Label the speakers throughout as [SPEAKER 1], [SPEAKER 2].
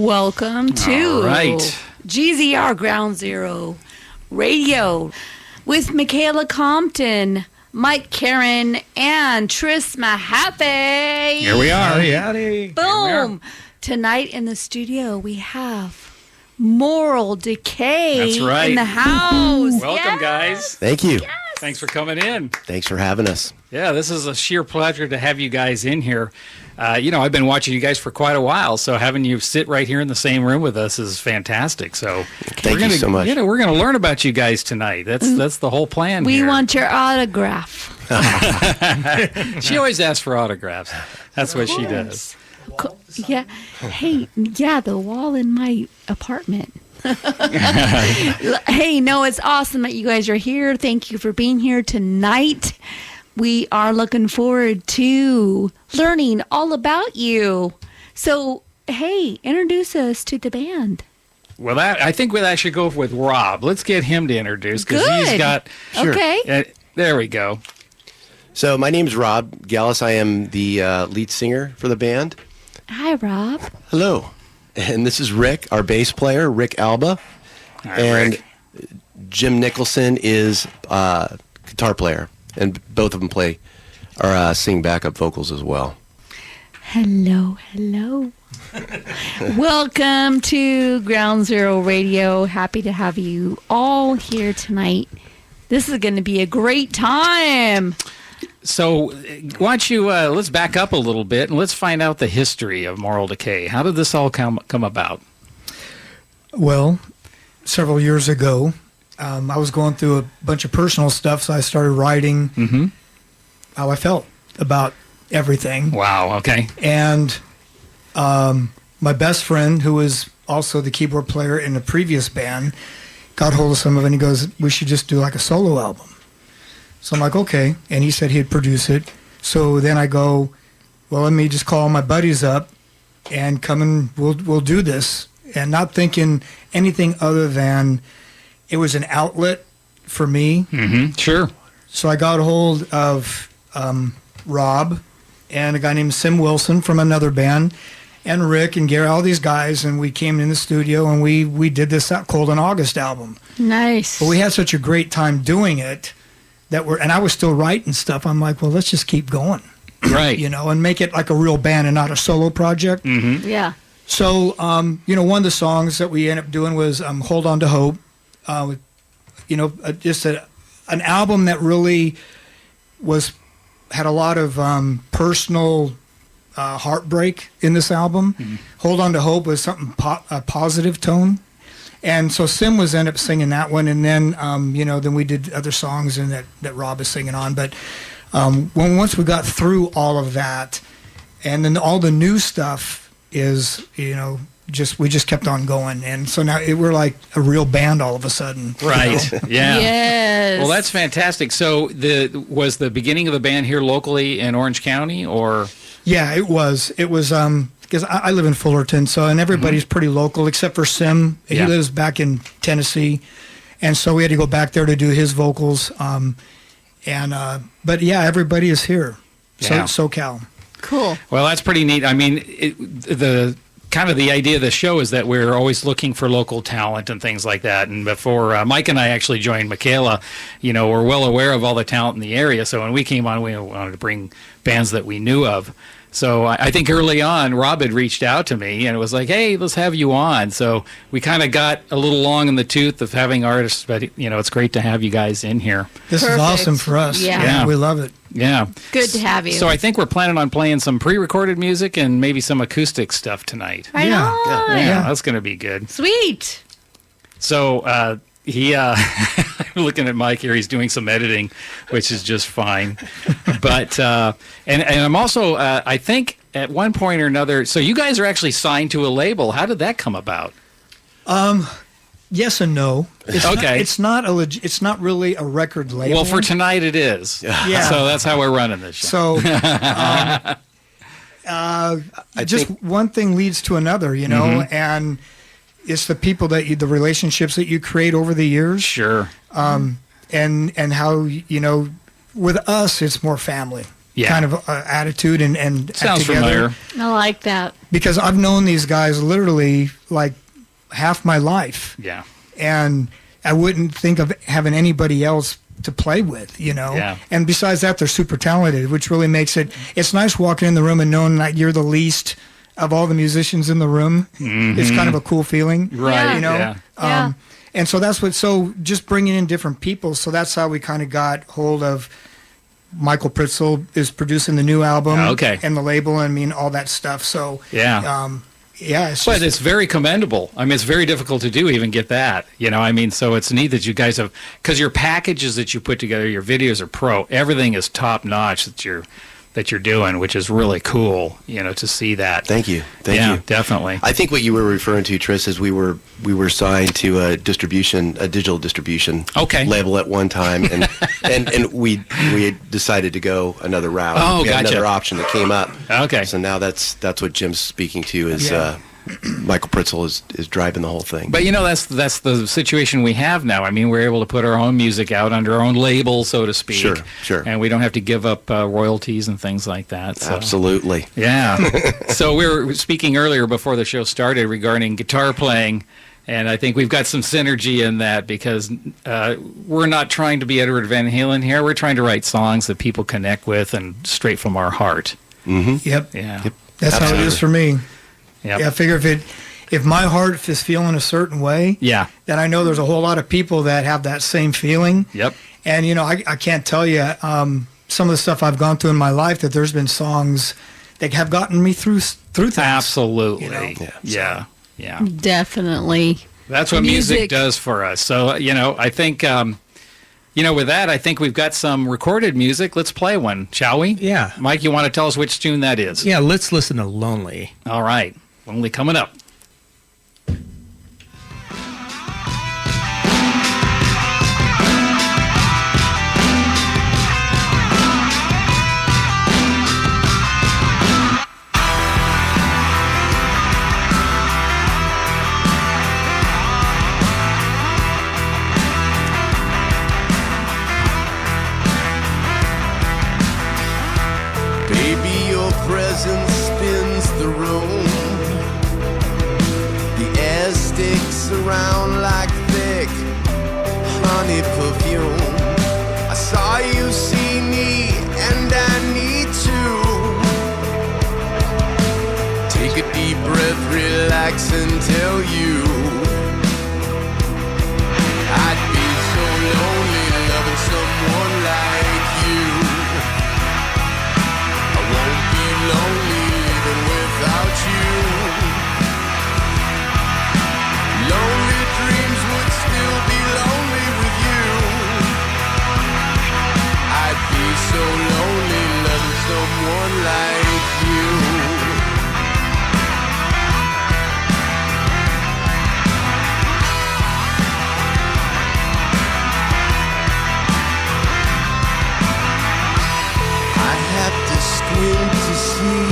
[SPEAKER 1] Welcome to
[SPEAKER 2] right.
[SPEAKER 1] GZR Ground Zero Radio with Michaela Compton, Mike Karen, and Tris Mahaffey.
[SPEAKER 2] Here we are.
[SPEAKER 3] Howdy.
[SPEAKER 1] Boom. Tonight in the studio we have Moral Decay
[SPEAKER 2] That's right.
[SPEAKER 1] in the house.
[SPEAKER 2] Welcome, guys.
[SPEAKER 3] Thank you.
[SPEAKER 2] Thanks for coming in.
[SPEAKER 3] Thanks for having us.
[SPEAKER 2] Yeah, this is a sheer pleasure to have you guys in here. I've been watching you guys for quite a while, so having you sit right here in the same room with us is fantastic. So
[SPEAKER 3] Thank you so much.
[SPEAKER 2] We're going to learn about you guys tonight. That's the whole plan
[SPEAKER 1] We
[SPEAKER 2] here.
[SPEAKER 1] want your autograph.
[SPEAKER 2] She always asks for autographs. That's what she does.
[SPEAKER 1] Yeah. Hey, yeah, the wall in my apartment. Hey, no, it's awesome that you guys are here. Thank you for being here tonight. We are looking forward to learning all about you. So, hey, introduce us to the band.
[SPEAKER 2] Well, I think that should go with Rob. Let's get him to introduce because
[SPEAKER 1] Good.
[SPEAKER 2] he's got.
[SPEAKER 1] Okay.
[SPEAKER 2] There we go.
[SPEAKER 3] So my name's Rob Gallus. I am the lead singer for the band.
[SPEAKER 1] Hi, Rob.
[SPEAKER 3] Hello. And this is Rick, our bass player, Rick Alba.
[SPEAKER 2] Hi,
[SPEAKER 3] and
[SPEAKER 2] Rick.
[SPEAKER 3] Jim Nicholson is guitar player. And both of them sing backup vocals as well.
[SPEAKER 1] Hello. Welcome to Ground Zero Radio. Happy to have you all here tonight. This is going to be a great time.
[SPEAKER 2] So why don't you, let's back up a little bit and let's find out the history of Moral Decay. How did this all come about?
[SPEAKER 4] Well, several years ago, I was going through a bunch of personal stuff, so I started writing how I felt about everything.
[SPEAKER 2] Wow, okay.
[SPEAKER 4] And my best friend, who was also the keyboard player in the previous band, got hold of some of it, and he goes, we should just do like a solo album. So I'm like, okay. And he said he'd produce it. So then I go, well, let me just call my buddies up and come and we'll do this. And not thinking anything other than it was an outlet for me.
[SPEAKER 2] Mm-hmm. Sure.
[SPEAKER 4] So I got a hold of Rob and a guy named Sim Wilson from another band, and Rick and Gary, all these guys, and we came in the studio and we did this Cold in August album.
[SPEAKER 1] Nice.
[SPEAKER 4] But we had such a great time doing it and I was still writing stuff. I'm like, well, let's just keep going.
[SPEAKER 2] Right.
[SPEAKER 4] And make it like a real band and not a solo project.
[SPEAKER 2] Mm-hmm.
[SPEAKER 1] Yeah.
[SPEAKER 4] So, one of the songs that we ended up doing was Hold On to Hope. Just an album that really had a lot of personal heartbreak in this album. Mm-hmm. Hold On to Hope was something a positive tone. And so Sim ended up singing that one, and then then we did other songs and that Rob is singing on. But once we got through all of that, and then all the new stuff is we just kept on going, and so now we're like a real band all of a sudden.
[SPEAKER 2] Right. Yeah.
[SPEAKER 1] Yes.
[SPEAKER 2] Well, that's fantastic. So was the beginning of the band here locally in Orange County, or?
[SPEAKER 4] Yeah, it was. It was because I live in Fullerton, and everybody's pretty local except for Sim. He lives back in Tennessee, and so we had to go back there to do his vocals. But yeah, everybody is here.
[SPEAKER 2] Yeah.
[SPEAKER 4] SoCal.
[SPEAKER 1] Cool.
[SPEAKER 2] Well, that's pretty neat. I mean, the idea of the show is that we're always looking for local talent and things like that. And before Mike and I actually joined Michaela, we're well aware of all the talent in the area. So when we came on, we wanted to bring bands that we knew of. So I think early on, Rob had reached out to me and it was like, hey, let's have you on. So we kind of got a little long in the tooth of having artists, but, it's great to have you guys in here.
[SPEAKER 4] This
[SPEAKER 1] Perfect.
[SPEAKER 4] is awesome for us.
[SPEAKER 1] Yeah.
[SPEAKER 4] We love it.
[SPEAKER 2] Yeah.
[SPEAKER 1] Good to have you.
[SPEAKER 2] So I think we're planning on playing some pre-recorded music and maybe some acoustic stuff tonight.
[SPEAKER 1] Right
[SPEAKER 4] Yeah.
[SPEAKER 1] on.
[SPEAKER 2] Yeah, that's going to be good.
[SPEAKER 1] Sweet.
[SPEAKER 2] So I'm looking at Mike here. He's doing some editing, which is just fine. But and I'm also I think at one point or another. So you guys are actually signed to a label. How did that come about?
[SPEAKER 4] Yes and no. It's
[SPEAKER 2] Okay.
[SPEAKER 4] It's not really a record label.
[SPEAKER 2] Well, for tonight it is.
[SPEAKER 4] Yeah.
[SPEAKER 2] So that's how we're running this show.
[SPEAKER 4] So, one thing leads to another, and it's the people the relationships that you create over the years.
[SPEAKER 2] Sure.
[SPEAKER 4] And how, with us, it's more family kind of attitude and
[SPEAKER 2] Sounds
[SPEAKER 4] together.
[SPEAKER 2] familiar.
[SPEAKER 1] I like that.
[SPEAKER 4] because I've known these guys literally like half my life.
[SPEAKER 2] Yeah.
[SPEAKER 4] And I wouldn't think of having anybody else to play with, you know.
[SPEAKER 2] Yeah.
[SPEAKER 4] And besides that, they're super talented, which really makes it's nice walking in the room and knowing that you're the least of all the musicians in the room.
[SPEAKER 2] Mm-hmm.
[SPEAKER 4] It's kind of a cool feeling.
[SPEAKER 2] Right.
[SPEAKER 4] You know.
[SPEAKER 2] Yeah.
[SPEAKER 1] Yeah.
[SPEAKER 4] And so that's so just bringing in different people. So that's how we kind of got hold of Michael Pritzel is producing the new album.
[SPEAKER 2] Okay.
[SPEAKER 4] And the label, I mean, all that stuff. So
[SPEAKER 2] Yeah.
[SPEAKER 4] yeah, it's
[SPEAKER 2] But
[SPEAKER 4] just,
[SPEAKER 2] it's very commendable. I mean, it's very difficult to do, even get that. You know, I mean, so it's neat that you guys have, because your packages that you put together, your videos are pro. Everything is top notch that you're doing, which is really cool. You know, to see that.
[SPEAKER 3] Thank you. Thank
[SPEAKER 2] yeah,
[SPEAKER 3] you.
[SPEAKER 2] definitely.
[SPEAKER 3] I think what you were referring to, Tris, is we were signed to a digital distribution
[SPEAKER 2] Okay.
[SPEAKER 3] label at one time, and we had decided to go another route.
[SPEAKER 2] Oh,
[SPEAKER 3] we had
[SPEAKER 2] gotcha.
[SPEAKER 3] another option that came up.
[SPEAKER 2] Okay.
[SPEAKER 3] So now that's what Jim's speaking to is
[SPEAKER 4] Yeah.
[SPEAKER 3] Michael Pritzel is driving the whole thing.
[SPEAKER 2] But you know, that's the situation we have now. I mean, we're able to put our own music out under our own label, so to speak.
[SPEAKER 3] Sure.
[SPEAKER 2] And we don't have to give up royalties and things like that. So.
[SPEAKER 3] Absolutely.
[SPEAKER 2] Yeah. So we were speaking earlier before the show started regarding guitar playing, and I think we've got some synergy in that because we're not trying to be Edward Van Halen here. We're trying to write songs that people connect with and straight from our heart.
[SPEAKER 4] yep.
[SPEAKER 2] Yeah.
[SPEAKER 3] Yep.
[SPEAKER 4] That's how it
[SPEAKER 3] Absolutely.
[SPEAKER 4] is for me.
[SPEAKER 2] Yep.
[SPEAKER 4] Yeah, I figure if my heart is feeling a certain way,
[SPEAKER 2] Yeah.
[SPEAKER 4] then I know there's a whole lot of people that have that same feeling.
[SPEAKER 2] Yep.
[SPEAKER 4] And you know, I can't tell you some of the stuff I've gone through in my life that there's been songs that have gotten me through things.
[SPEAKER 2] Absolutely.
[SPEAKER 4] You know?
[SPEAKER 2] Yeah. Yeah.
[SPEAKER 1] Definitely.
[SPEAKER 2] That's what music
[SPEAKER 1] Music.
[SPEAKER 2] does for us. So, you know, I think, with that, I think we've got some recorded music. Let's play one, shall we?
[SPEAKER 5] Yeah.
[SPEAKER 2] Mike, you want to tell us which tune that is?
[SPEAKER 5] Yeah, let's listen to Lonely.
[SPEAKER 2] All right. Only coming up.
[SPEAKER 6] Baby, your presence spins the room. The air sticks around like thick honey perfume. I saw you see me, and I need to take a deep breath, relax, and tell you I'd be so lonely loving someone like you. I won't be lonely living without you. Lonely dreams would still be lonely with you. I'd be so lonely loving someone like you. I have to squint to see,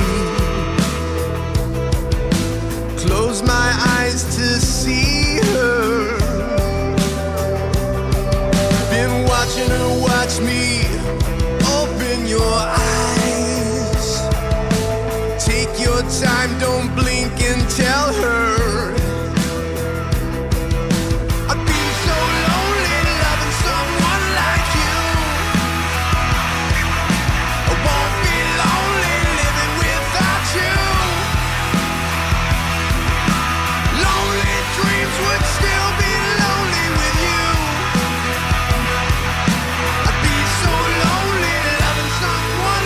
[SPEAKER 6] close my eyes to see her. Been watching her watch me, open your eyes. Take your time, don't blink and tell her I'd be so lonely loving someone like you. I won't be lonely living without you. Lonely dreams would still be lonely with you. I'd be so lonely loving someone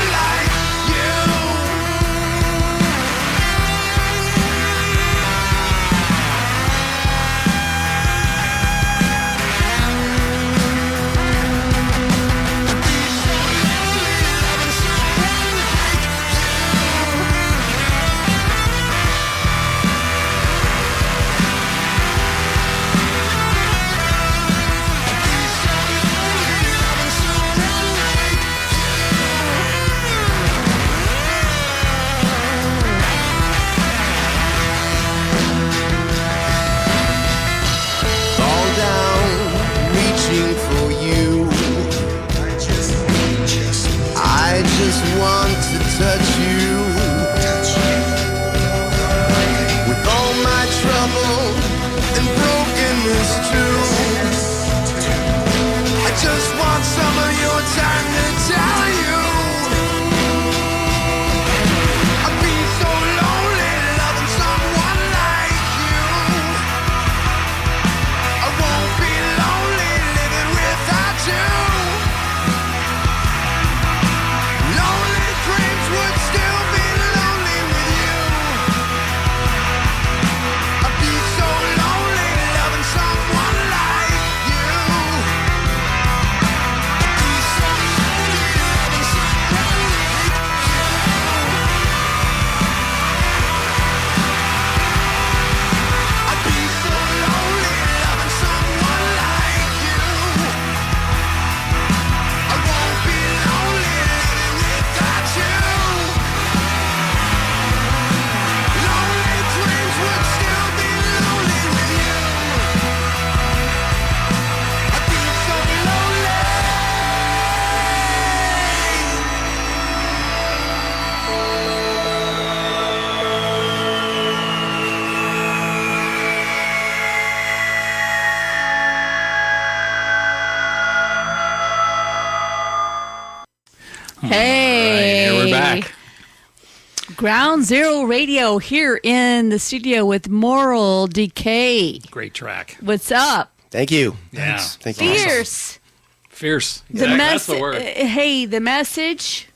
[SPEAKER 1] Hey.
[SPEAKER 2] All right, here we're back.
[SPEAKER 1] Ground Zero Radio here in the studio with Moral Decay.
[SPEAKER 2] Great track.
[SPEAKER 1] What's up?
[SPEAKER 3] Thank you.
[SPEAKER 2] Yeah.
[SPEAKER 3] Thank you.
[SPEAKER 1] Fierce.
[SPEAKER 2] Fierce.
[SPEAKER 1] The
[SPEAKER 2] That's the word.
[SPEAKER 1] Hey, the message,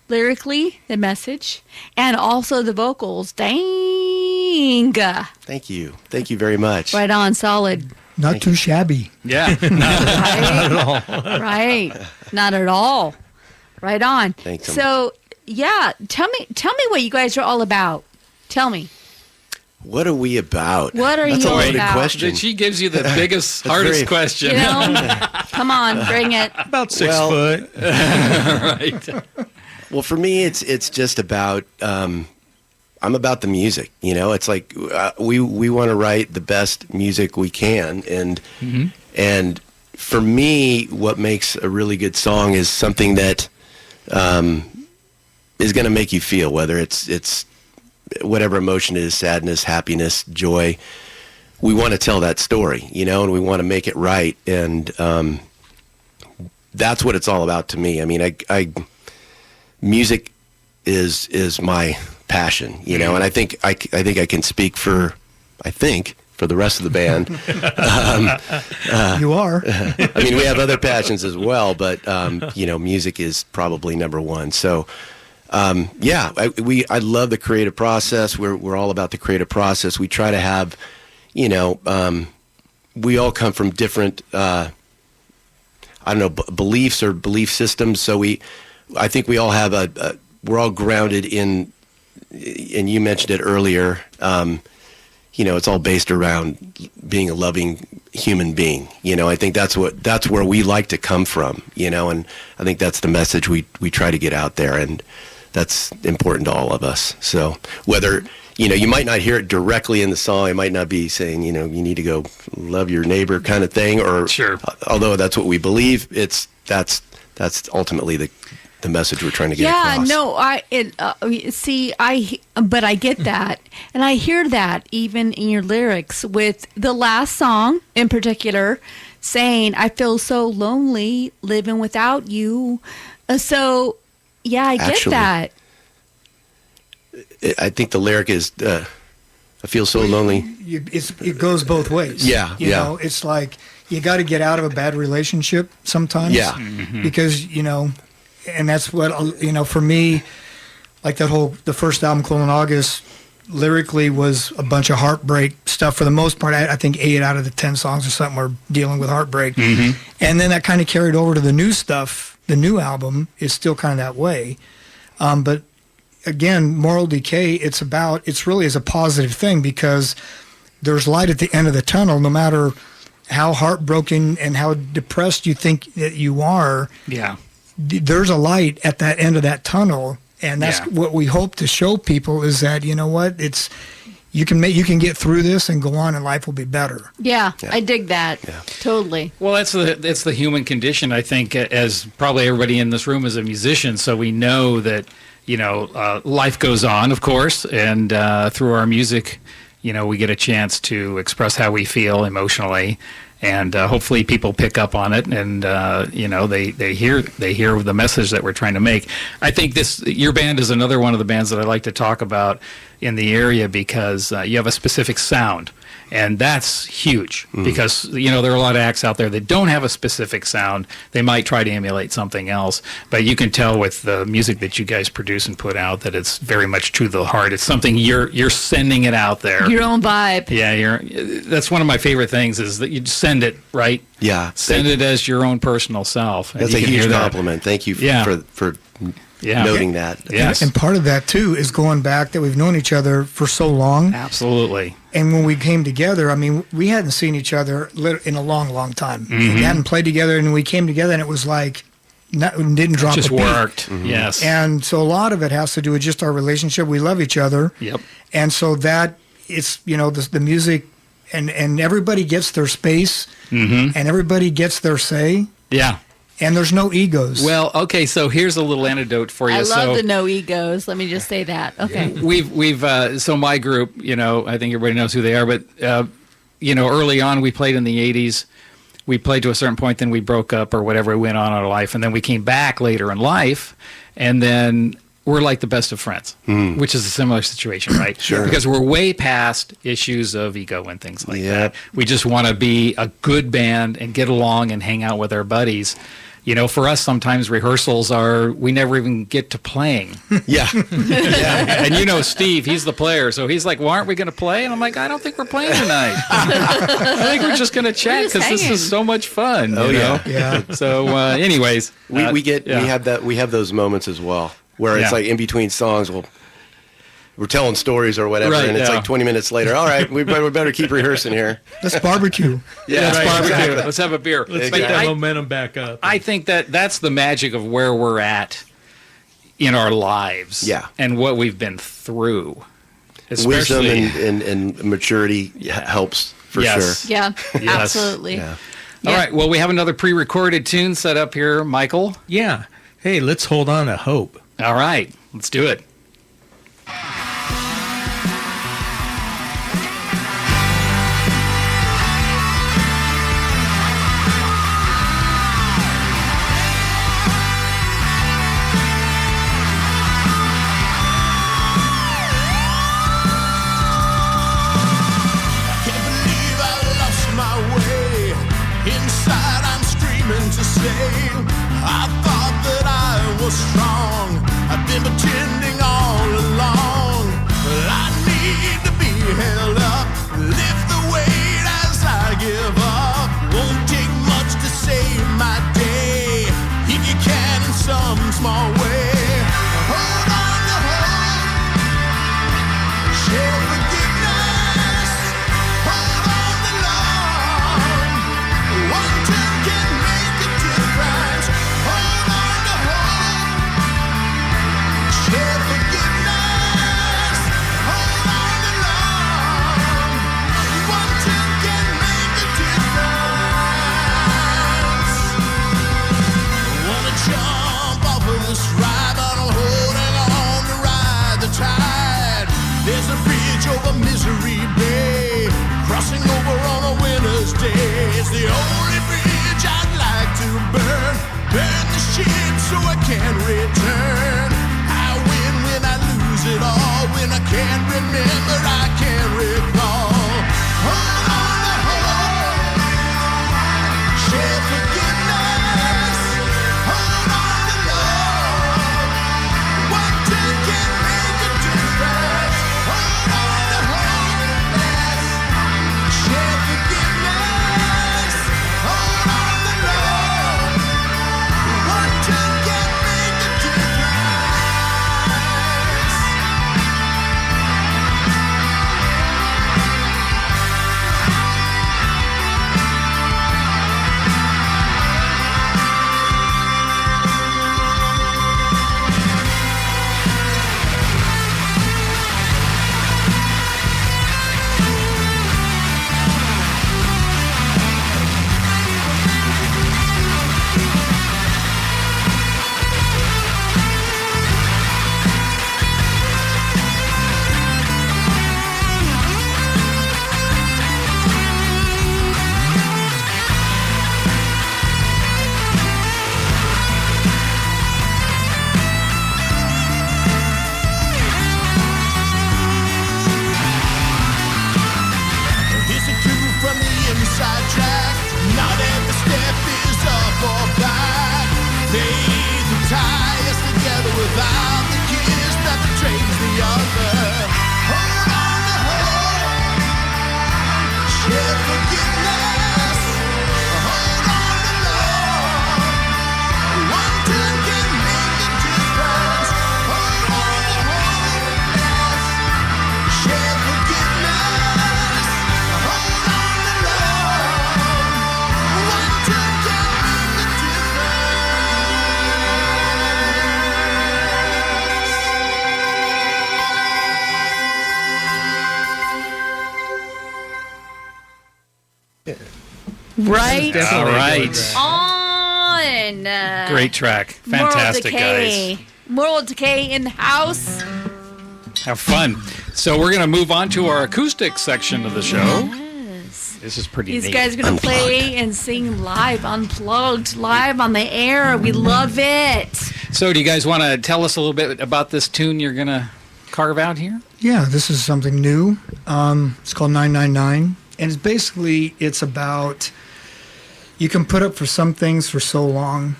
[SPEAKER 1] lyrically, the message, and also the vocals. Dang.
[SPEAKER 3] Thank you. Thank you very much.
[SPEAKER 1] Right on, solid.
[SPEAKER 4] Not too shabby.
[SPEAKER 2] Yeah.
[SPEAKER 1] Right? Right. Not at all. Right on.
[SPEAKER 3] Thanks so
[SPEAKER 1] So, yeah, tell me what you guys are all about. Tell me.
[SPEAKER 3] What are we about?
[SPEAKER 1] What are
[SPEAKER 3] That's
[SPEAKER 1] you
[SPEAKER 3] a loaded
[SPEAKER 1] about?
[SPEAKER 3] question.
[SPEAKER 2] She gives you the biggest, hardest
[SPEAKER 3] very-
[SPEAKER 2] question.
[SPEAKER 1] You know? Come on, bring it.
[SPEAKER 5] About 6
[SPEAKER 3] Well-
[SPEAKER 5] foot.
[SPEAKER 2] Right.
[SPEAKER 3] Well, for me, it's just about I'm about the music. You know, it's like we want to write the best music we can, and for me, what makes a really good song is something that is going to make you feel, whether it's whatever emotion it is, sadness, happiness, joy. We want to tell that story, you know, and we want to make it right, and that's what it's all about to me. I mean, music is my passion, you know, and I think I can speak for the rest of the band.
[SPEAKER 4] You are.
[SPEAKER 3] I mean, we have other passions as well, but you know, music is probably number one. So, yeah, I love the creative process. We're all about the creative process. We try to have, you know, we all come from different, I don't know, beliefs or belief systems. So I think we all have we're all grounded in, and you mentioned it earlier. You know, it's all based around being a loving human being. You know, I think that's where we like to come from, you know, and I think that's the message we try to get out there, and that's important to all of us. So whether, you know, you might not hear it directly in the song, it might not be saying, you know, you need to go love your neighbor kind of thing, or
[SPEAKER 2] Sure.
[SPEAKER 3] Although that's what we believe, that's ultimately the message we're trying to get across.
[SPEAKER 1] No, but I get that, and I hear that even in your lyrics with the last song in particular, saying, "I feel so lonely living without you." So, yeah, I get
[SPEAKER 3] Actually,
[SPEAKER 1] that.
[SPEAKER 3] I think the lyric is, I feel so lonely.
[SPEAKER 4] It goes both ways.
[SPEAKER 3] Yeah,
[SPEAKER 4] You
[SPEAKER 3] yeah.
[SPEAKER 4] know, it's like you got to get out of a bad relationship sometimes.
[SPEAKER 3] Yeah.
[SPEAKER 4] Because, you know, and that's what, you know, for me, like the first album, Cold in August, lyrically was a bunch of heartbreak stuff. For the most part, I think 8 out of the 10 songs or something were dealing with heartbreak. And then that kind of carried over to the new stuff. The new album is still kind of that way. But again, Moral Decay, it's really is a positive thing, because there's light at the end of the tunnel, no matter how heartbroken and how depressed you think that you are.
[SPEAKER 2] Yeah.
[SPEAKER 4] There's a light at that end of that tunnel, and that's
[SPEAKER 2] Yeah.
[SPEAKER 4] what we hope to show people, is that, you know what, you can get through this and go on, and life will be better.
[SPEAKER 1] Yeah, I dig that. Totally.
[SPEAKER 2] Well, that's the human condition, I think, as probably everybody in this room is a musician, so we know that, you know, life goes on, of course, and through our music, you know, we get a chance to express how we feel emotionally, and hopefully people pick up on it, and you know, they hear the message that we're trying to make. I think your band is another one of the bands that I like to talk about in the area, because you have a specific sound. And that's huge, because, you know, there are a lot of acts out there that don't have a specific sound. They might try to emulate something else, but you can tell with the music that you guys produce and put out that it's very much true to the heart. It's something you're sending it out there.
[SPEAKER 1] Your own vibe.
[SPEAKER 2] Yeah, that's one of my favorite things, is that you send it, right?
[SPEAKER 3] Yeah.
[SPEAKER 2] Send it as your own personal self. And
[SPEAKER 3] That's
[SPEAKER 2] you
[SPEAKER 3] a
[SPEAKER 2] can
[SPEAKER 3] huge
[SPEAKER 2] hear that.
[SPEAKER 3] compliment. Thank you
[SPEAKER 2] Yeah.
[SPEAKER 3] for
[SPEAKER 2] Yeah.
[SPEAKER 3] noting that.
[SPEAKER 2] Yes.
[SPEAKER 4] And part of that, too, is going back that we've known each other for so long.
[SPEAKER 2] Absolutely.
[SPEAKER 4] And when we came together, I mean, we hadn't seen each other in a long, long time. We hadn't played together, and we came together, and it was like, didn't drop
[SPEAKER 2] Just
[SPEAKER 4] a beat.
[SPEAKER 2] worked. Yes.
[SPEAKER 4] And so a lot of it has to do with just our relationship. We love each other.
[SPEAKER 2] Yep.
[SPEAKER 4] And so that it's, you know, the music, and everybody gets their space, and everybody gets their say,
[SPEAKER 2] Yeah.
[SPEAKER 4] and there's no egos.
[SPEAKER 2] Well, okay, so here's a little antidote for you.
[SPEAKER 1] I love
[SPEAKER 2] so,
[SPEAKER 1] the no egos. Let me just say that. Okay.
[SPEAKER 2] We've so my group, you know, I think everybody knows who they are, but you know, early on we played in the 80s. we played to a certain point, then we broke up or whatever, we went on in our life, and then we came back later in life, and then we're like the best of friends, which is a similar situation, right?
[SPEAKER 3] Sure.
[SPEAKER 2] Because we're way past issues of ego and things like
[SPEAKER 3] Yep.
[SPEAKER 2] that. We just want to be a good band and get along and hang out with our buddies. You know, for us, sometimes rehearsals we never even get to playing.
[SPEAKER 3] Yeah. Yeah.
[SPEAKER 2] And you know, Steve, he's the player. So he's like, well, aren't we going to play? And I'm like, I don't think we're playing tonight. I think we're just going to chat
[SPEAKER 1] just
[SPEAKER 2] because this
[SPEAKER 1] hanging.
[SPEAKER 2] is so much fun.
[SPEAKER 3] Oh,
[SPEAKER 2] you know?
[SPEAKER 3] yeah.
[SPEAKER 4] Yeah.
[SPEAKER 2] So anyways.
[SPEAKER 3] We
[SPEAKER 2] yeah.
[SPEAKER 3] we have those moments as well where it's
[SPEAKER 2] Yeah.
[SPEAKER 3] like in between songs we're telling stories or whatever,
[SPEAKER 2] Right,
[SPEAKER 3] and it's
[SPEAKER 2] yeah.
[SPEAKER 3] like 20 minutes later. All right, we better keep rehearsing here.
[SPEAKER 4] Let's barbecue.
[SPEAKER 3] Yeah,
[SPEAKER 2] Let's
[SPEAKER 3] right,
[SPEAKER 2] barbecue.
[SPEAKER 3] exactly.
[SPEAKER 2] Let's have a beer.
[SPEAKER 5] Let's
[SPEAKER 2] But
[SPEAKER 5] get that
[SPEAKER 2] I-
[SPEAKER 5] momentum back up.
[SPEAKER 2] I think that's the magic of where we're at in our lives.
[SPEAKER 3] Yeah.
[SPEAKER 2] And what we've been through.
[SPEAKER 3] Wisdom
[SPEAKER 2] Especially.
[SPEAKER 3] and maturity helps for
[SPEAKER 2] Yes.
[SPEAKER 3] sure.
[SPEAKER 1] Yeah,
[SPEAKER 2] Yes.
[SPEAKER 1] absolutely.
[SPEAKER 3] Yeah.
[SPEAKER 2] All right. Well, we have another pre-recorded tune set up here, Michael.
[SPEAKER 5] Yeah. Hey, let's hold on to hope.
[SPEAKER 2] All right. Let's do it.
[SPEAKER 6] Can't believe I lost my way. Inside I'm screaming to say I thought that I was strong. I've been pretending all along. But I need to be held up. Lift the weight as I give up. Won't take much to save my day. If you can in some small way. Hold on to hope. Share forgiveness. Hold on to love. One turn can make a difference. Hold on to hope. Share forgiveness. Hold on to love. One turn can make a difference. Wanna jump off of this ride, but I'm holding on to ride the tide. There's a bridge over Misery Bay, crossing over on a winter's day. It's the only bridge I'd like to burn. Burn the ship so I can return. I win when I lose it all. When I can't remember, I can't recall. Hold on to hope. Share forgiveness. Hold on to love. One turn can make a difference. Hold on to hope. Share forgiveness. Hold on to love. One turn can make a difference. Here's a cue from the inside track. Not every step is up or back. Faith will tie us together without the kiss that betrays the other. Hold on to hope. Share forgiveness. Hold on to love. One turn can make a difference. Hold on to hope. Share forgiveness. Hold on to love. One turn can make a
[SPEAKER 1] Right
[SPEAKER 2] All right.
[SPEAKER 1] on.
[SPEAKER 2] Great track. Fantastic,
[SPEAKER 1] Moral
[SPEAKER 2] guys.
[SPEAKER 1] decay. Moral decay in the house.
[SPEAKER 2] Have fun. So we're going to move on to our acoustic section of the show.
[SPEAKER 1] Yes.
[SPEAKER 2] This is pretty
[SPEAKER 1] These
[SPEAKER 2] neat.
[SPEAKER 1] guys are going to play and sing live, unplugged, live on the air. We love it.
[SPEAKER 2] So do you guys want to tell us a little bit about this tune you're going to carve out here?
[SPEAKER 4] Yeah, this is something new. It's called 999, and it's about you can put up for some things for so long,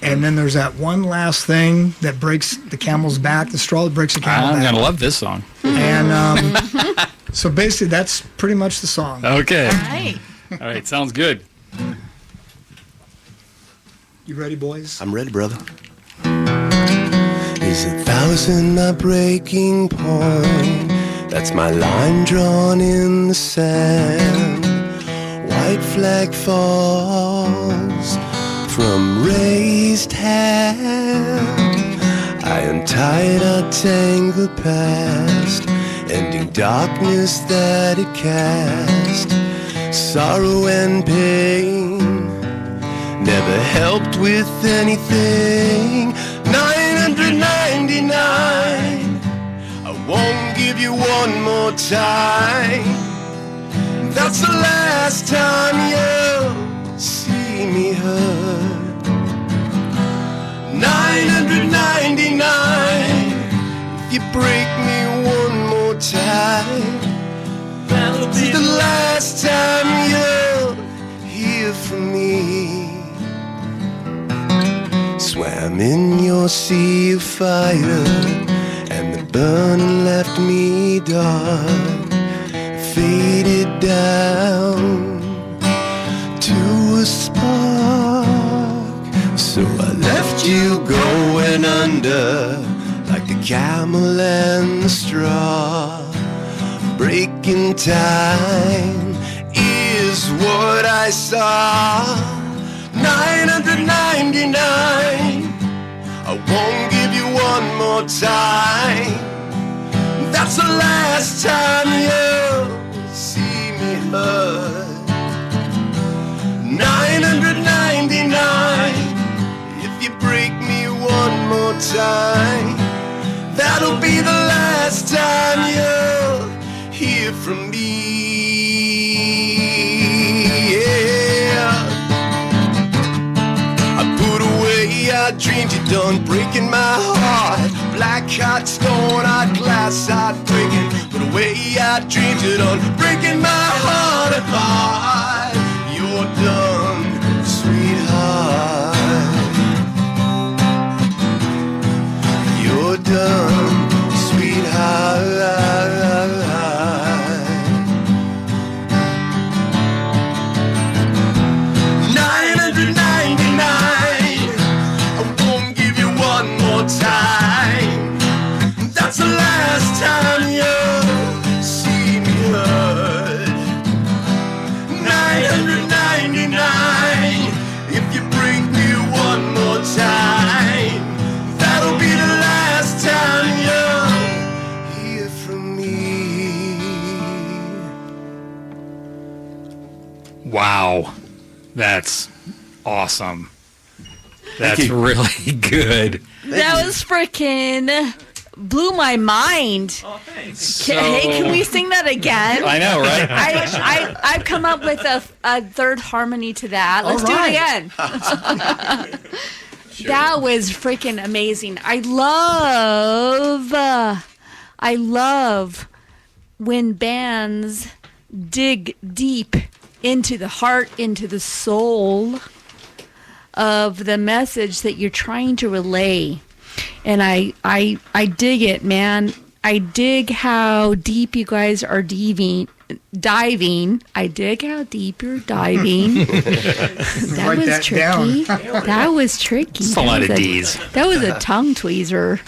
[SPEAKER 4] and then there's that one last thing that breaks the camel's back, the straw that breaks the camel's back.
[SPEAKER 2] I'm going to love this song.
[SPEAKER 4] And so basically, that's pretty much the song.
[SPEAKER 2] Okay.
[SPEAKER 1] All right.
[SPEAKER 2] All right, sounds good.
[SPEAKER 4] You ready, boys?
[SPEAKER 3] I'm ready, brother. Is 1,000 my breaking point? That's my line drawn in the sand. White flag falls from raised hand. I untied our tangled past, ending darkness that it cast. Sorrow and pain never helped with anything. 999, I won't give you one more time. That's the last time you'll see me hurt. 999, if you break me one more time, that'll be the last time you'll hear from me. Swam in your sea of fire, and the burning left me dark. Faded down to a spark. So I left you going under, like the camel and the straw. Breaking time is what I saw. 999, I won't give you one more time. That's the last time you'll see me hurt. 999, if you break me one more time, that'll be the last time you'll hear from me. Yeah. I put away our dreams, you done breaking my heart. Black hot stone, our glass heart breaking. Put away our dreams, you done breaking my heart apart. You're done, sweetheart. You're done, sweetheart. 999, I won't give you one more time. That's the last time you'll see me hurt. 999, if you break me one more time, that'll be the last time you'll hear from me.
[SPEAKER 2] Wow. That's awesome. That's really good.
[SPEAKER 1] That was freaking blew my mind.
[SPEAKER 5] Oh, thanks.
[SPEAKER 2] So,
[SPEAKER 1] Hey, can we sing that again?
[SPEAKER 2] I know, right?
[SPEAKER 1] I've come up with a third harmony to that. Let's do it again. That was freaking amazing. I love when bands dig deep into the heart, into the soul of the message that you're trying to relay. And I dig it, man. I dig how deep you guys are diving. I dig how deep you're diving. That
[SPEAKER 4] Write
[SPEAKER 1] was
[SPEAKER 4] that
[SPEAKER 1] tricky.
[SPEAKER 4] down.
[SPEAKER 1] That was tricky.
[SPEAKER 2] It's a lot of D's.
[SPEAKER 1] That was a tongue tweezer.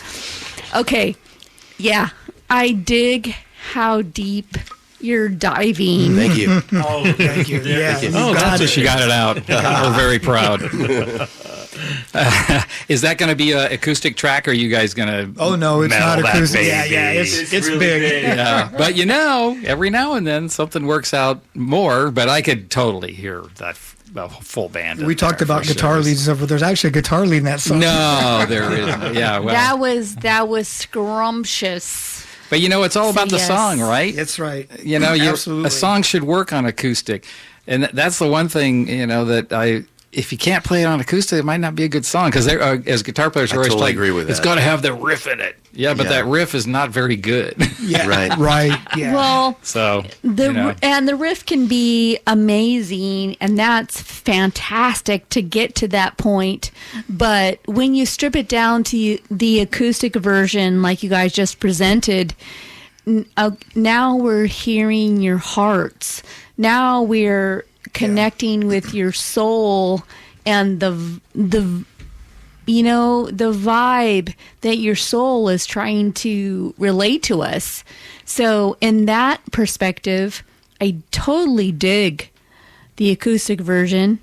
[SPEAKER 1] Okay. Yeah. I dig how deep you're diving.
[SPEAKER 3] Thank you.
[SPEAKER 5] Oh, thank you.
[SPEAKER 4] Yeah.
[SPEAKER 2] Oh, that's it. She got it out. We're very proud. Is that going to be an acoustic track, or are you guys going to?
[SPEAKER 4] Oh no, it's not acoustic. Yeah, yeah, it's
[SPEAKER 5] really
[SPEAKER 4] big.
[SPEAKER 2] Yeah, but you know, every now and then something works out more. But I could totally hear that full band.
[SPEAKER 4] We
[SPEAKER 2] in
[SPEAKER 4] talked
[SPEAKER 2] there
[SPEAKER 4] about
[SPEAKER 2] for
[SPEAKER 4] guitar
[SPEAKER 2] sure.
[SPEAKER 4] leads and stuff, but there's actually a guitar lead in that song.
[SPEAKER 2] No, there isn't. Yeah, well,
[SPEAKER 1] That was scrumptious.
[SPEAKER 2] But it's all about the
[SPEAKER 1] yes.
[SPEAKER 2] song, right?
[SPEAKER 4] That's right.
[SPEAKER 2] A song should work on acoustic, and that's the one thing that if you can't play it on acoustic, it might not be a good song because as guitar players, we're always
[SPEAKER 3] totally
[SPEAKER 2] like,
[SPEAKER 3] agree with
[SPEAKER 2] it's
[SPEAKER 3] that.
[SPEAKER 2] got to have the riff in it. Yeah, but that riff is not very good.
[SPEAKER 4] Yeah.
[SPEAKER 3] Right.
[SPEAKER 4] Right. Yeah.
[SPEAKER 1] Well,
[SPEAKER 2] So
[SPEAKER 1] and the riff can be amazing, and that's fantastic to get to that point. But when you strip it down to the acoustic version, like you guys just presented, now we're hearing your hearts. Now we're connecting with your soul and the vibe that your soul is trying to relate to us. So in that perspective, I totally dig the acoustic version.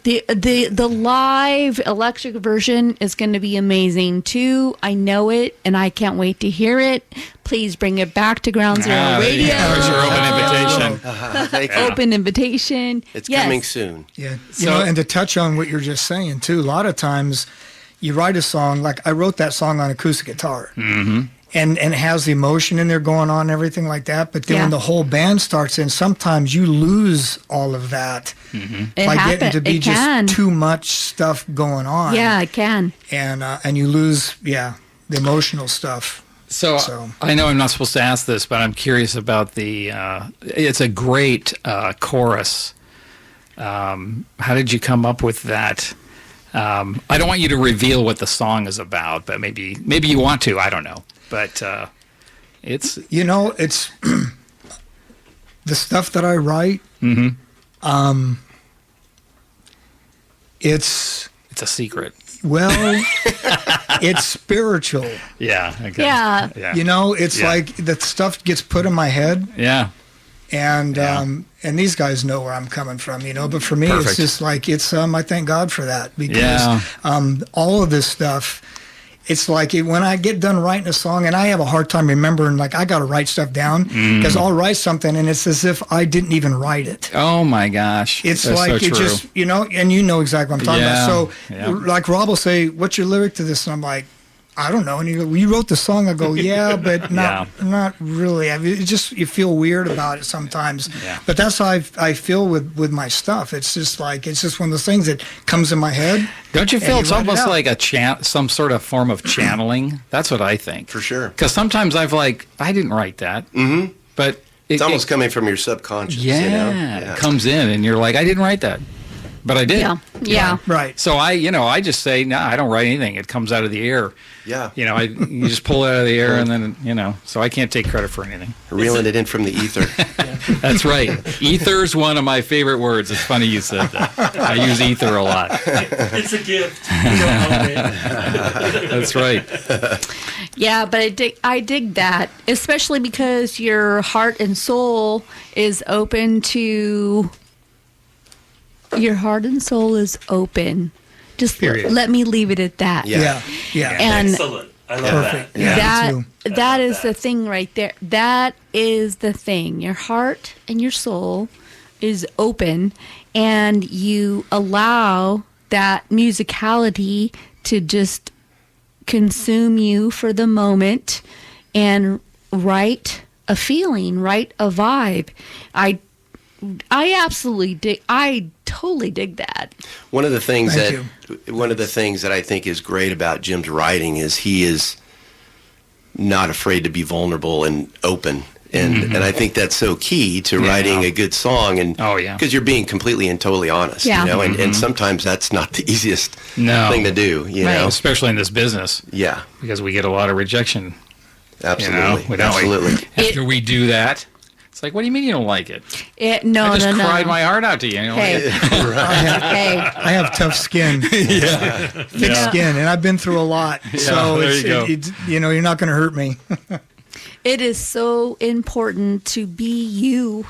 [SPEAKER 1] The live electric version is going to be amazing too. I know it, and I can't wait to hear it. Please bring it back to Ground Zero Radio.
[SPEAKER 2] That was your open invitation.
[SPEAKER 3] Thank you.
[SPEAKER 1] Open invitation.
[SPEAKER 3] It's
[SPEAKER 1] Yes.
[SPEAKER 3] coming soon.
[SPEAKER 4] Yeah,
[SPEAKER 2] So-
[SPEAKER 4] and to touch on what you're just saying too, a lot of times you write a song, like I wrote that song on acoustic guitar, and it has the emotion in there going on and everything like that. But then
[SPEAKER 1] Yeah.
[SPEAKER 4] when the whole band starts in, sometimes you lose all of that
[SPEAKER 1] It
[SPEAKER 4] by
[SPEAKER 1] happen-
[SPEAKER 4] getting to be
[SPEAKER 1] it
[SPEAKER 4] just
[SPEAKER 1] can.
[SPEAKER 4] too much stuff going on.
[SPEAKER 1] Yeah, it can.
[SPEAKER 4] and you lose the emotional stuff.
[SPEAKER 2] So,
[SPEAKER 4] So-
[SPEAKER 2] I know I'm not supposed to ask this, but I'm curious about it's a great chorus. How did you come up with that? I don't want you to reveal what the song is about, but maybe you want to. I don't know. But it's
[SPEAKER 4] It's the stuff that I write. It's
[SPEAKER 2] it's a secret.
[SPEAKER 4] well, it's spiritual.
[SPEAKER 2] Yeah. Okay.
[SPEAKER 1] Yeah.
[SPEAKER 4] It's
[SPEAKER 2] Yeah.
[SPEAKER 4] like the stuff gets put in my head,
[SPEAKER 2] Yeah.
[SPEAKER 4] and
[SPEAKER 2] Yeah.
[SPEAKER 4] and these guys know where I'm coming from. But for me,
[SPEAKER 2] Perfect.
[SPEAKER 4] it's just like I thank God for that because
[SPEAKER 2] Yeah.
[SPEAKER 4] all of this stuff. It's like when I get done writing a song, and I have a hard time remembering, like I got to write stuff down because I'll write something and it's as if I didn't even write it.
[SPEAKER 2] Oh my gosh.
[SPEAKER 4] It's
[SPEAKER 2] That's
[SPEAKER 4] like
[SPEAKER 2] so
[SPEAKER 4] it
[SPEAKER 2] true.
[SPEAKER 4] just, and you know exactly what I'm talking
[SPEAKER 2] Yeah,
[SPEAKER 4] about. So,
[SPEAKER 2] yeah.
[SPEAKER 4] like Rob will say, "What's your lyric to this?" And I'm like, "I don't know." And you go, "Well, you wrote the song." I go, "Yeah, but not really." I mean, you feel weird about it sometimes.
[SPEAKER 2] Yeah.
[SPEAKER 4] But that's how I feel with my stuff. It's just one of those things that comes in my head.
[SPEAKER 2] Don't you
[SPEAKER 4] and
[SPEAKER 2] feel it's
[SPEAKER 4] write it
[SPEAKER 2] almost
[SPEAKER 4] out.
[SPEAKER 2] like some sort of form of channeling? That's what I think.
[SPEAKER 3] For sure.
[SPEAKER 2] Because sometimes I didn't write that. Mm-hmm. But
[SPEAKER 3] It's almost coming from your subconscious.
[SPEAKER 2] it comes in and you're like, I didn't write that. But I did.
[SPEAKER 1] Yeah. Yeah.
[SPEAKER 4] Right.
[SPEAKER 2] So I just say, no, I don't write anything. It comes out of the air.
[SPEAKER 3] Yeah.
[SPEAKER 2] You just pull it out of the air and then, so I can't take credit for anything.
[SPEAKER 3] Reeling it in from the ether.
[SPEAKER 2] That's right. Ether's one of my favorite words. It's funny you said that. I use ether a lot.
[SPEAKER 7] It's a gift. You don't own it.
[SPEAKER 2] That's right.
[SPEAKER 1] Yeah, but I dig that, especially because your heart and soul is open to. Your heart and soul is open. Just
[SPEAKER 2] Period.
[SPEAKER 1] let me leave it at that.
[SPEAKER 3] Yeah.
[SPEAKER 4] Yeah.
[SPEAKER 1] And
[SPEAKER 7] Excellent. I love
[SPEAKER 4] Perfect.
[SPEAKER 7] that.
[SPEAKER 4] Yeah.
[SPEAKER 1] that
[SPEAKER 4] me too.
[SPEAKER 1] that is the thing right there. That is the thing. Your heart and your soul is open, and you allow that musicality to just consume you for the moment and write a feeling, write a vibe. I absolutely dig. I totally dig that.
[SPEAKER 3] One of the things
[SPEAKER 4] Thank
[SPEAKER 3] that I think is great about Jim's writing is he is not afraid to be vulnerable and open. And I think that's so key to writing a good song. And
[SPEAKER 2] Oh, yeah.
[SPEAKER 3] because you're being completely and totally honest.
[SPEAKER 1] Yeah.
[SPEAKER 3] And sometimes that's not the easiest
[SPEAKER 2] No.
[SPEAKER 3] thing to do. You
[SPEAKER 1] Right.
[SPEAKER 3] know.
[SPEAKER 2] Especially in this business,
[SPEAKER 3] Yeah.
[SPEAKER 2] because we get a lot of rejection.
[SPEAKER 3] Absolutely.
[SPEAKER 2] We don't.
[SPEAKER 3] Absolutely.
[SPEAKER 2] After we do that, it's like, what do you mean you don't like it?
[SPEAKER 1] No,
[SPEAKER 2] I just
[SPEAKER 1] no,
[SPEAKER 2] cried
[SPEAKER 1] no.
[SPEAKER 2] my heart out to you. You know,
[SPEAKER 1] Hey, hey.
[SPEAKER 4] I have tough skin, thick skin, and I've been through a lot. So
[SPEAKER 2] there you go.
[SPEAKER 4] you're not going to hurt me.
[SPEAKER 1] It is so important to be you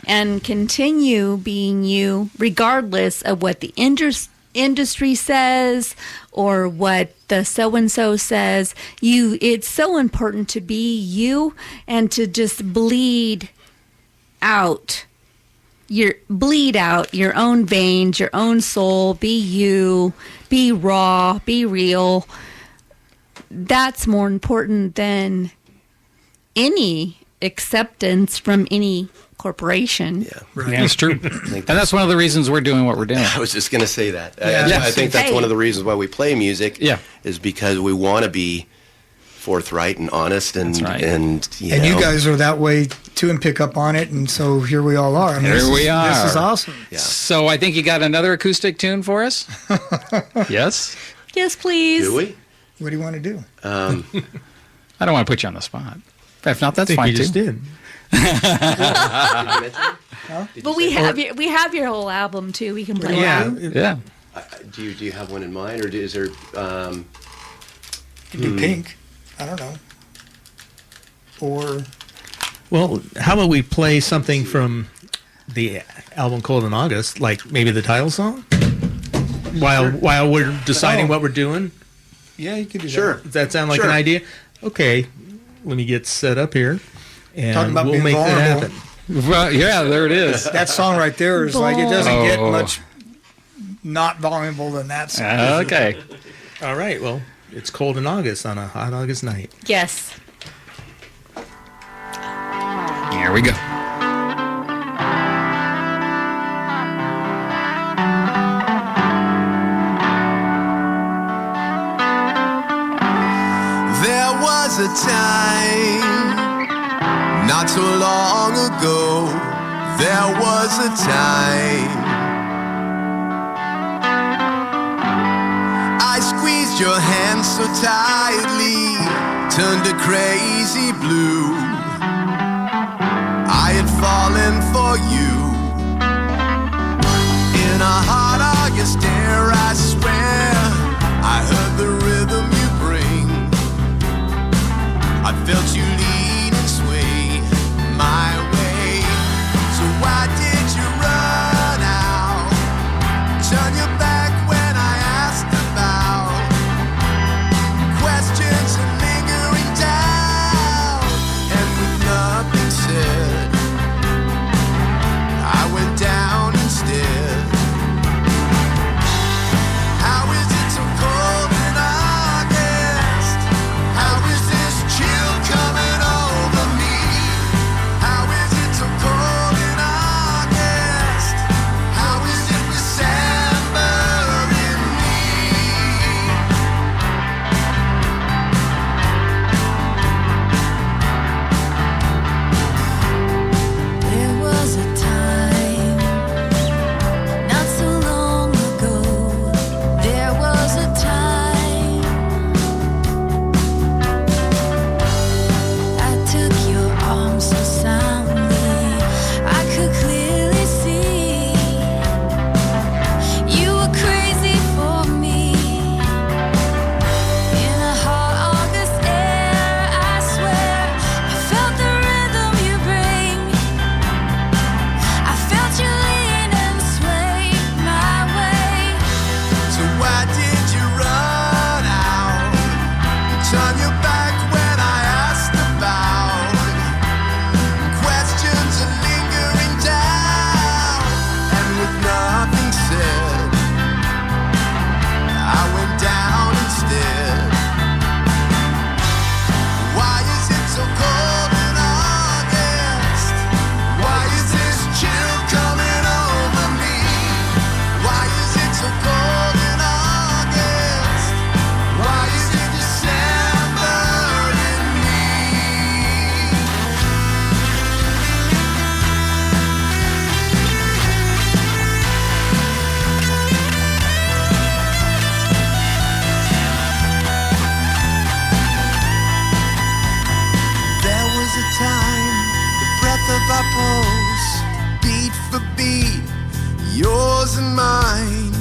[SPEAKER 1] and continue being you, regardless of what the industry says or what the so-and-so says. It's so important to be you and to just bleed out your own veins, your own soul. Be you, be raw, be real. That's more important than any acceptance from any corporation.
[SPEAKER 3] Yeah.
[SPEAKER 2] Yeah, it's true. And that's one of the reasons we're doing what we're doing.
[SPEAKER 3] I was just going to say that.
[SPEAKER 4] Yeah.
[SPEAKER 3] I think that's
[SPEAKER 1] Hey.
[SPEAKER 3] one of the reasons why we play music.
[SPEAKER 2] Yeah.
[SPEAKER 3] Is because we want to be forthright and honest, and
[SPEAKER 2] That's right.
[SPEAKER 3] and
[SPEAKER 4] And you guys are that way too, and pick up on it, and so here we all are. I mean,
[SPEAKER 2] Here
[SPEAKER 4] this
[SPEAKER 2] we
[SPEAKER 4] is,
[SPEAKER 2] are.
[SPEAKER 4] This is awesome.
[SPEAKER 3] Yeah.
[SPEAKER 2] So I think you got another acoustic tune for us? Yes?
[SPEAKER 1] Yes, please.
[SPEAKER 3] do we?
[SPEAKER 4] What do you want to do?
[SPEAKER 2] I don't want to put you on the spot. If not,
[SPEAKER 5] I
[SPEAKER 2] that's
[SPEAKER 5] think
[SPEAKER 2] fine
[SPEAKER 5] you
[SPEAKER 2] too.
[SPEAKER 5] just did.
[SPEAKER 1] But we have your whole album too. We can play
[SPEAKER 5] Yeah.
[SPEAKER 1] it.
[SPEAKER 2] Yeah.
[SPEAKER 3] Do you have one in mind, or is there?
[SPEAKER 4] Could be Pink. I don't know. Or
[SPEAKER 5] Well, how about we play something from the album Cold in August, like maybe the title song? While we're deciding what we're doing?
[SPEAKER 4] yeah, you could do
[SPEAKER 3] Sure.
[SPEAKER 4] that.
[SPEAKER 5] Does that sound like an
[SPEAKER 3] Sure.
[SPEAKER 5] idea? Okay, let me get set up here, and
[SPEAKER 4] Talking about
[SPEAKER 5] we'll
[SPEAKER 4] being
[SPEAKER 5] make that
[SPEAKER 4] vulnerable.
[SPEAKER 5] happen.
[SPEAKER 2] Well, yeah, there it is.
[SPEAKER 4] That song right there is like, it doesn't get
[SPEAKER 2] Oh.
[SPEAKER 4] much not vulnerable than that song.
[SPEAKER 2] Okay.
[SPEAKER 5] All right, well, it's Cold in August on a hot August night.
[SPEAKER 1] Yes.
[SPEAKER 2] Here we go.
[SPEAKER 6] There was a time, not so long ago, there was a time I squeezed your hand so tightly, turned a crazy blue. I had fallen for you. In a hot August air, I swear I heard the rhythm you bring. I felt you lean and sway my way. So why did you run out? Turn your back when I asked about questions and lingering doubt. And with nothing said, I went down instead. How is it so cold in August? How is this chill coming over me? How is it so cold in August? How is it December in me?
[SPEAKER 8] There was a time, not so long ago. There was a time I took your arm so soundly. I could clearly see you were crazy for me. In a hot August air, I swear I felt the rhythm you bring. I felt you lean and sway my way.
[SPEAKER 6] So why did you run out? Turn your back when I asked about questions and lingering doubt. And with nothing said, I went down instead. Why is it so cold in August? Why is this chill coming over me? Why is it so cold in August? Why is it December in me? There was a time, the breath of our pulse, beat for beat, yours and mine.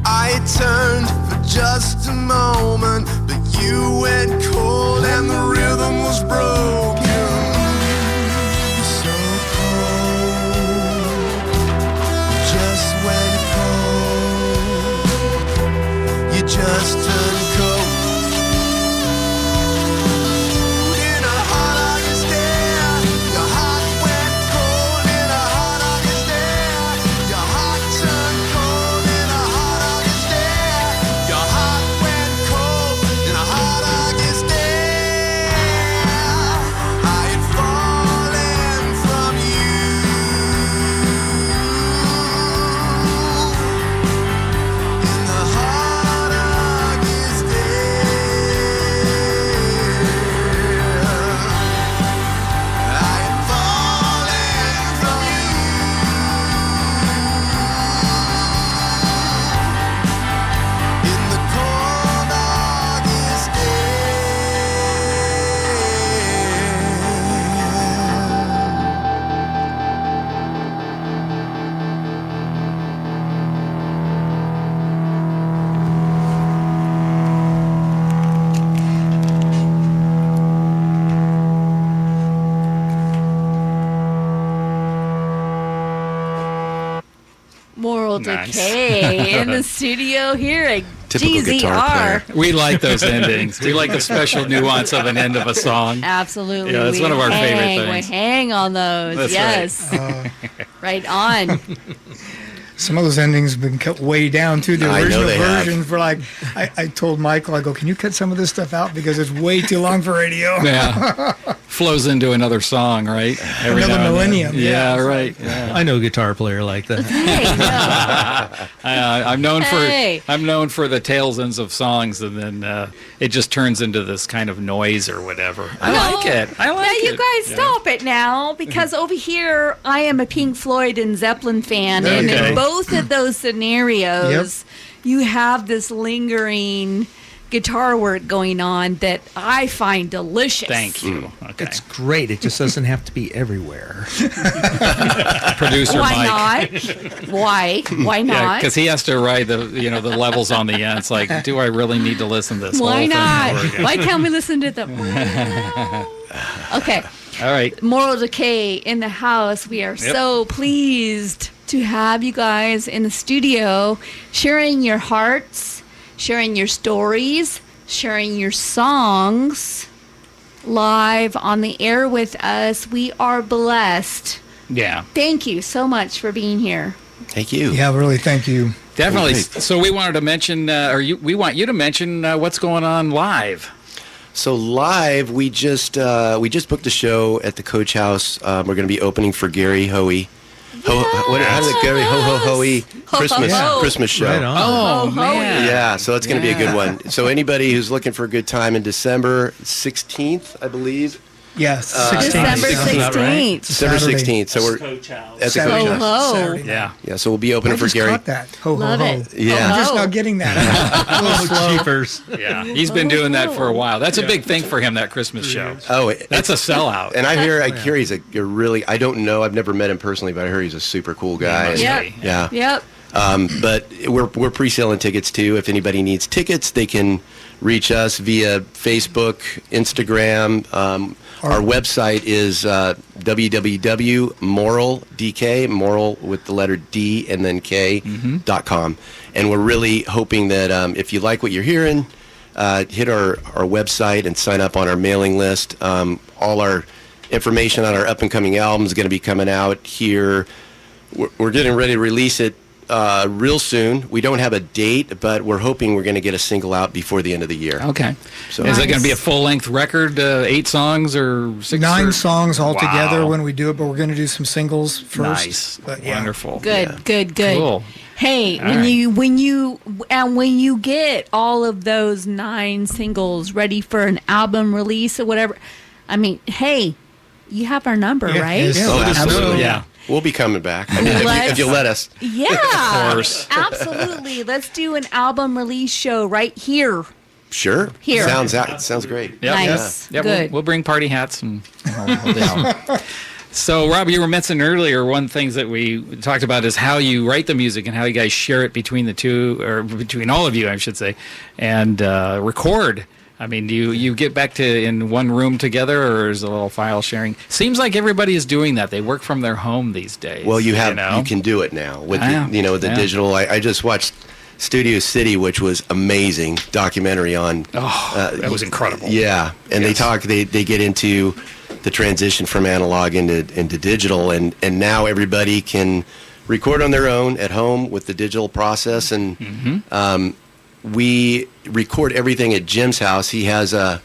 [SPEAKER 6] I had turned for just a moment, but you went cold and the rhythm was broken. So cold, just went cold. You just turned cold. In a hot August air, your heart went cold. In a hot August air, your heart turned cold. In a hot August air, your heart went cold. In a hot August air.
[SPEAKER 2] Nice.
[SPEAKER 1] Decay in the studio here at
[SPEAKER 3] Typical guitar
[SPEAKER 1] GZR.
[SPEAKER 2] We like those endings. We like the special nuance of an end of a song.
[SPEAKER 1] Absolutely.
[SPEAKER 2] Yeah, that's
[SPEAKER 1] we
[SPEAKER 2] one of our favorite
[SPEAKER 1] hang,
[SPEAKER 2] things.
[SPEAKER 1] We hang on those.
[SPEAKER 2] That's
[SPEAKER 1] yes. Right on.
[SPEAKER 4] Some of those endings have been cut way down too. The
[SPEAKER 3] I know
[SPEAKER 4] original
[SPEAKER 3] they have.
[SPEAKER 4] versions were like, I told Michael, I go, can you cut some of this stuff out because it's way too long for radio.
[SPEAKER 2] Yeah. Flows into another song, right? Every
[SPEAKER 4] Another
[SPEAKER 2] now and then.
[SPEAKER 4] millennium,
[SPEAKER 2] Yeah,
[SPEAKER 4] yeah.
[SPEAKER 2] right. Yeah.
[SPEAKER 5] I know a guitar player like that.
[SPEAKER 1] Hey, no.
[SPEAKER 2] I'm known
[SPEAKER 1] Hey.
[SPEAKER 2] for the tails ends of songs, and then it just turns into this kind of noise or whatever. I like it. I like
[SPEAKER 1] Now
[SPEAKER 2] it.
[SPEAKER 1] you guys
[SPEAKER 2] Yeah.
[SPEAKER 1] stop it now, because over here I am a Pink Floyd and Zeppelin fan,
[SPEAKER 4] There
[SPEAKER 1] and
[SPEAKER 4] you
[SPEAKER 1] in
[SPEAKER 2] go.
[SPEAKER 1] both of those scenarios, you have this lingering guitar work going on that I find delicious.
[SPEAKER 2] Thank you. Okay.
[SPEAKER 5] It's great. It just doesn't have to be everywhere.
[SPEAKER 2] Producer
[SPEAKER 1] Why
[SPEAKER 2] Mike.
[SPEAKER 1] not? Why? Why
[SPEAKER 2] Yeah,
[SPEAKER 1] not?
[SPEAKER 2] because he has to write the levels on the end. It's like, do I really need to listen to this?
[SPEAKER 1] Why
[SPEAKER 2] whole thing
[SPEAKER 1] not?
[SPEAKER 2] over again?
[SPEAKER 1] Why can't we listen to them? Okay.
[SPEAKER 2] All right.
[SPEAKER 1] Moral Decay in the house. We are
[SPEAKER 2] Yep.
[SPEAKER 1] so pleased to have you guys in the studio sharing your hearts, sharing your stories, sharing your songs live on the air with us. We are blessed.
[SPEAKER 2] Yeah,
[SPEAKER 1] Thank you so much for being here.
[SPEAKER 3] Thank you.
[SPEAKER 4] Yeah, really, thank you.
[SPEAKER 2] definitely.
[SPEAKER 3] Great.
[SPEAKER 2] So we wanted to mention, we want you to mention what's going on live.
[SPEAKER 3] So live, we just booked a show at the Coach House. We're going to be opening for Gary Hoey. How does it Gary Hoey Christmas
[SPEAKER 1] Ho.
[SPEAKER 3] Christmas show?
[SPEAKER 5] Right on.
[SPEAKER 2] Oh, man.
[SPEAKER 3] Yeah, so it's going to be a good
[SPEAKER 2] Yeah.
[SPEAKER 3] one. So anybody who's looking for a good time in December 16th, I believe.
[SPEAKER 4] Yes,
[SPEAKER 1] December
[SPEAKER 5] Sounds about right.
[SPEAKER 1] 16th.
[SPEAKER 3] December
[SPEAKER 4] Saturday.
[SPEAKER 3] 16th. So we're
[SPEAKER 7] Coach House.
[SPEAKER 3] at the
[SPEAKER 4] Saturday.
[SPEAKER 3] Coach House.
[SPEAKER 1] Ho, ho.
[SPEAKER 4] Saturday.
[SPEAKER 2] Yeah.
[SPEAKER 3] Yeah, so we'll be
[SPEAKER 4] I
[SPEAKER 3] opening for
[SPEAKER 4] just
[SPEAKER 3] Gary.
[SPEAKER 4] caught that. Ho, ho,
[SPEAKER 1] Love
[SPEAKER 4] ho.
[SPEAKER 1] it.
[SPEAKER 3] Yeah.
[SPEAKER 4] I'm just
[SPEAKER 1] Ho.
[SPEAKER 4] now getting that.
[SPEAKER 5] Oh, cheapers.
[SPEAKER 2] Yeah. He's been doing that for a while. That's a big thing for him, that Christmas show.
[SPEAKER 3] Oh,
[SPEAKER 2] That's a sellout.
[SPEAKER 3] and I hear he's a really. I don't know. I've never met him personally, but I hear he's a super cool guy.
[SPEAKER 2] Yeah.
[SPEAKER 3] And-
[SPEAKER 1] Yep.
[SPEAKER 3] Yeah.
[SPEAKER 1] Yep.
[SPEAKER 3] But we're pre-selling tickets too. If anybody needs tickets, they can reach us via Facebook, Instagram. Our website is www.moraldk, moral with the letter D and then K.com. And we're really hoping that if you like what you're hearing, hit our website and sign up on our mailing list. All our information on our up-and-coming album is going to be coming out here. We're getting ready to release it real soon. We don't have a date, but we're hoping we're going to get a single out before the end of the year.
[SPEAKER 2] Okay.
[SPEAKER 3] So-
[SPEAKER 2] Is it going to be a
[SPEAKER 1] Nice.
[SPEAKER 2] full-length record, 8 songs or 6?
[SPEAKER 4] 9 songs altogether
[SPEAKER 2] Wow.
[SPEAKER 4] when we do it, but we're going to do some singles first.
[SPEAKER 2] Nice.
[SPEAKER 4] But yeah.
[SPEAKER 2] Wonderful.
[SPEAKER 1] Good,
[SPEAKER 3] Yeah.
[SPEAKER 1] good, good.
[SPEAKER 2] Cool.
[SPEAKER 1] Hey,
[SPEAKER 2] All
[SPEAKER 1] when
[SPEAKER 2] right.
[SPEAKER 1] you get all of those 9 singles ready for an album release or whatever, I mean, hey, you have our number,
[SPEAKER 4] Yeah,
[SPEAKER 1] right?
[SPEAKER 4] yes.
[SPEAKER 3] Oh, absolutely.
[SPEAKER 2] Yeah.
[SPEAKER 3] We'll be coming back. I mean, if you let us.
[SPEAKER 1] Yeah,
[SPEAKER 2] Of course.
[SPEAKER 1] absolutely. Let's do an album release show right here.
[SPEAKER 3] Sure.
[SPEAKER 1] Here.
[SPEAKER 3] Sounds great.
[SPEAKER 2] Yep.
[SPEAKER 1] Nice,
[SPEAKER 2] Yeah,
[SPEAKER 1] good.
[SPEAKER 2] we'll bring party hats and we'll down. So, Rob, you were mentioning earlier, one of the things that we talked about is how you write the music and how you guys share it between the two, or between all of you, I should say, and record. I mean, do you get back to in one room together, or is it a little file sharing? Seems like everybody is doing that. They work from their home these days.
[SPEAKER 3] Well, you
[SPEAKER 2] know?
[SPEAKER 3] can do it now with
[SPEAKER 2] Yeah.
[SPEAKER 3] the
[SPEAKER 2] Yeah.
[SPEAKER 3] digital. I just watched Studio City, which was amazing documentary on.
[SPEAKER 2] That was incredible.
[SPEAKER 3] Yeah, and
[SPEAKER 2] Yes.
[SPEAKER 3] they get into the transition from analog into digital, and now everybody can record on their own at home with the digital process, and we record everything at Jim's house. He has a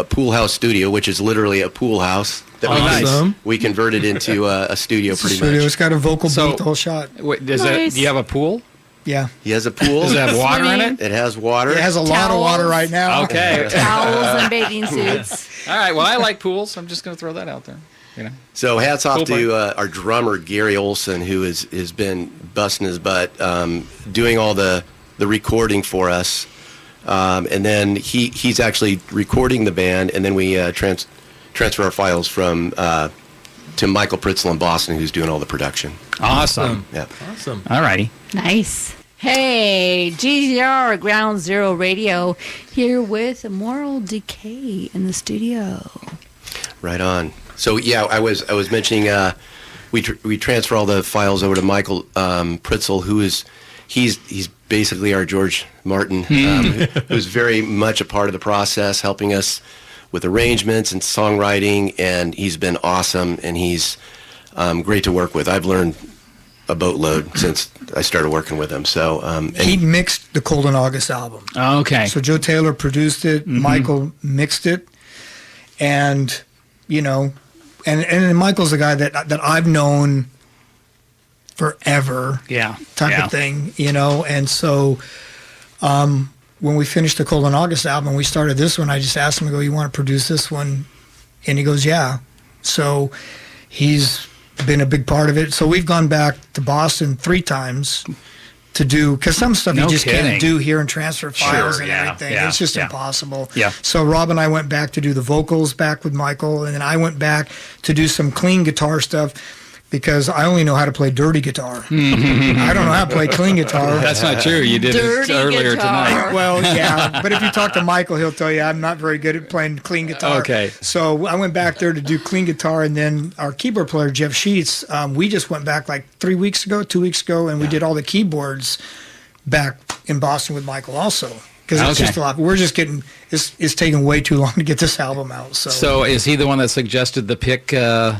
[SPEAKER 3] pool house studio, which is literally a pool house that
[SPEAKER 5] Awesome.
[SPEAKER 3] we converted into a studio pretty
[SPEAKER 4] Studio.
[SPEAKER 3] much.
[SPEAKER 4] It's got a vocal
[SPEAKER 2] So-
[SPEAKER 4] booth, the whole shot.
[SPEAKER 2] Wait,
[SPEAKER 1] Nice.
[SPEAKER 2] do you have a pool?
[SPEAKER 4] Yeah.
[SPEAKER 3] He has a pool.
[SPEAKER 2] Does it have water in it?
[SPEAKER 3] It has water.
[SPEAKER 4] It has a lot of water right now.
[SPEAKER 2] Okay.
[SPEAKER 1] Towels and bathing suits.
[SPEAKER 2] All right. Well, I like pools. I'm just going to throw that out there. You know.
[SPEAKER 3] So hats off
[SPEAKER 2] Cool
[SPEAKER 3] to our drummer Gary Olson, who has been busting his butt doing all the recording for us, and then he's actually recording the band, and then we transfer our files from to Michael Pritzl in Boston, who's doing all the production.
[SPEAKER 2] Awesome.
[SPEAKER 3] Yeah.
[SPEAKER 5] Awesome.
[SPEAKER 2] All righty.
[SPEAKER 1] Nice. Hey, GZR Ground Zero Radio here with Moral Decay in the studio.
[SPEAKER 3] Right on. So yeah, I was mentioning we transfer all the files over to Michael Pritzel, he's basically our George Martin, who's very much a part of the process, helping us with arrangements and songwriting, and he's been awesome, and he's great to work with. I've learned a boatload since I started working with him. So and
[SPEAKER 4] He mixed the Cold in August album.
[SPEAKER 2] Okay.
[SPEAKER 4] So Joe Taylor produced it, Michael mixed it, and and Michael's a guy that I've known forever.
[SPEAKER 2] Yeah.
[SPEAKER 4] Type
[SPEAKER 2] Yeah.
[SPEAKER 4] of thing, and so when we finished the Cold in August album, we started this one. I just asked him, I go, you want to produce this one? And he goes, yeah. So he's been a big part of it. So we've gone back to Boston 3 times to do, because some stuff
[SPEAKER 2] No
[SPEAKER 4] you just
[SPEAKER 2] kidding.
[SPEAKER 4] can't do here and transfer files
[SPEAKER 2] Sure,
[SPEAKER 4] and
[SPEAKER 2] yeah,
[SPEAKER 4] everything.
[SPEAKER 2] yeah,
[SPEAKER 4] It's just
[SPEAKER 2] yeah.
[SPEAKER 4] impossible.
[SPEAKER 2] Yeah.
[SPEAKER 4] So Rob and I went back to do the vocals back with Michael, and then I went back to do some clean guitar stuff because I only know how to play dirty guitar. I don't know how to play clean guitar.
[SPEAKER 2] That's not true. You did
[SPEAKER 1] Dirty
[SPEAKER 2] it earlier
[SPEAKER 1] guitar.
[SPEAKER 2] tonight.
[SPEAKER 4] Well, yeah, but if you talk to Michael, he'll tell you I'm not very good at playing clean guitar.
[SPEAKER 2] Okay.
[SPEAKER 4] So I went back there to do clean guitar, and then our keyboard player, Jeff Sheets, we just went back like 2 weeks ago, and we did all the keyboards back in Boston with Michael also. Because it's
[SPEAKER 2] Okay.
[SPEAKER 4] just a lot. We're just getting, it's taking way too long to get this album out.
[SPEAKER 2] So is he the one that suggested the pick?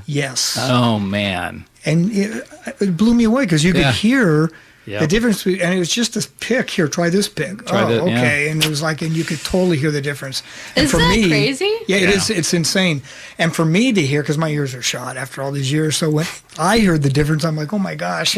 [SPEAKER 4] Yes.
[SPEAKER 2] Oh, man.
[SPEAKER 4] And it blew me away because you could
[SPEAKER 2] Yeah.
[SPEAKER 4] hear
[SPEAKER 2] Yeah.
[SPEAKER 4] the difference. And it was just this pick. Here, try this pick.
[SPEAKER 2] Try that, yeah.
[SPEAKER 4] okay. And it was like, and you could totally hear the difference. And
[SPEAKER 1] Is that crazy?
[SPEAKER 4] Yeah, it
[SPEAKER 2] Yeah.
[SPEAKER 4] is. It's insane. And for me to hear, because my ears are shot after all these years, so when I heard the difference, I'm like, oh my gosh.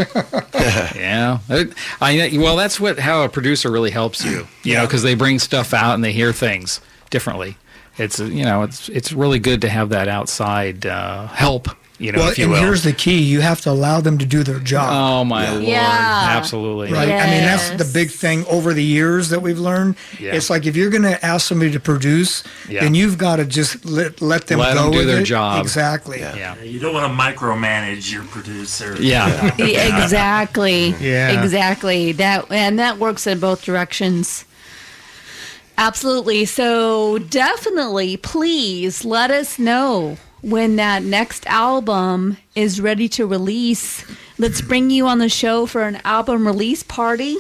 [SPEAKER 2] Yeah. Well, that's how a producer really helps you, you know, because they bring stuff out and they hear things differently. It's, it's really good to have that outside help,
[SPEAKER 4] well,
[SPEAKER 2] if you
[SPEAKER 4] and
[SPEAKER 2] will.
[SPEAKER 4] here's the key: you have to allow them to do their job.
[SPEAKER 2] Oh, my Lord.
[SPEAKER 1] Yeah.
[SPEAKER 2] Absolutely.
[SPEAKER 4] Right. I mean, that's the
[SPEAKER 1] Yes.
[SPEAKER 4] big thing over the years that we've learned.
[SPEAKER 2] Yeah.
[SPEAKER 4] It's like if you're going to ask somebody to produce,
[SPEAKER 2] Yeah.
[SPEAKER 4] then you've got to just let them
[SPEAKER 2] Let
[SPEAKER 4] go
[SPEAKER 2] them do
[SPEAKER 4] with
[SPEAKER 2] their
[SPEAKER 4] it.
[SPEAKER 2] job.
[SPEAKER 4] Exactly.
[SPEAKER 2] Yeah.
[SPEAKER 7] You don't want to micromanage your producer.
[SPEAKER 2] Yeah.
[SPEAKER 1] Exactly.
[SPEAKER 5] Yeah.
[SPEAKER 1] Exactly. That works in both directions. Absolutely. So definitely, please let us know when that next album is ready to release. Let's bring you on the show for an album release party.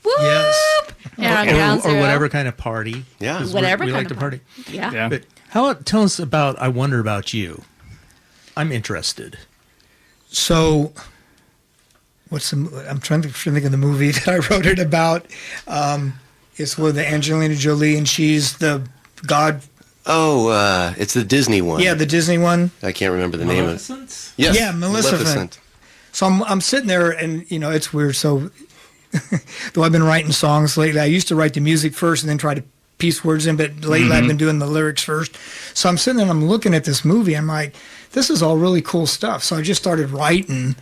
[SPEAKER 1] Whoop!
[SPEAKER 4] Yes.
[SPEAKER 1] Yeah, on Ground
[SPEAKER 5] or
[SPEAKER 1] Zero.
[SPEAKER 5] whatever kind of party.
[SPEAKER 3] Yeah.
[SPEAKER 5] 'Cause
[SPEAKER 1] Whatever
[SPEAKER 5] we
[SPEAKER 1] kind
[SPEAKER 5] like
[SPEAKER 1] of
[SPEAKER 5] to party.
[SPEAKER 1] Yeah.
[SPEAKER 2] Yeah.
[SPEAKER 5] But tell us about I Wonder About You. I'm interested.
[SPEAKER 4] So, I'm trying to think of the movie that I wrote it about. It's with Angelina Jolie, and she's the god.
[SPEAKER 3] Oh, it's the Disney one.
[SPEAKER 4] Yeah, the Disney one.
[SPEAKER 3] I can't remember the name of it.
[SPEAKER 7] Maleficent?
[SPEAKER 3] Yes.
[SPEAKER 4] Yeah, Maleficent. So I'm sitting there, and it's weird. So, though I've been writing songs lately, I used to write the music first and then try to piece words in. But lately, I've been doing the lyrics first. So I'm sitting there, and I'm looking at this movie. I'm like, this is all really cool stuff. So I just started writing,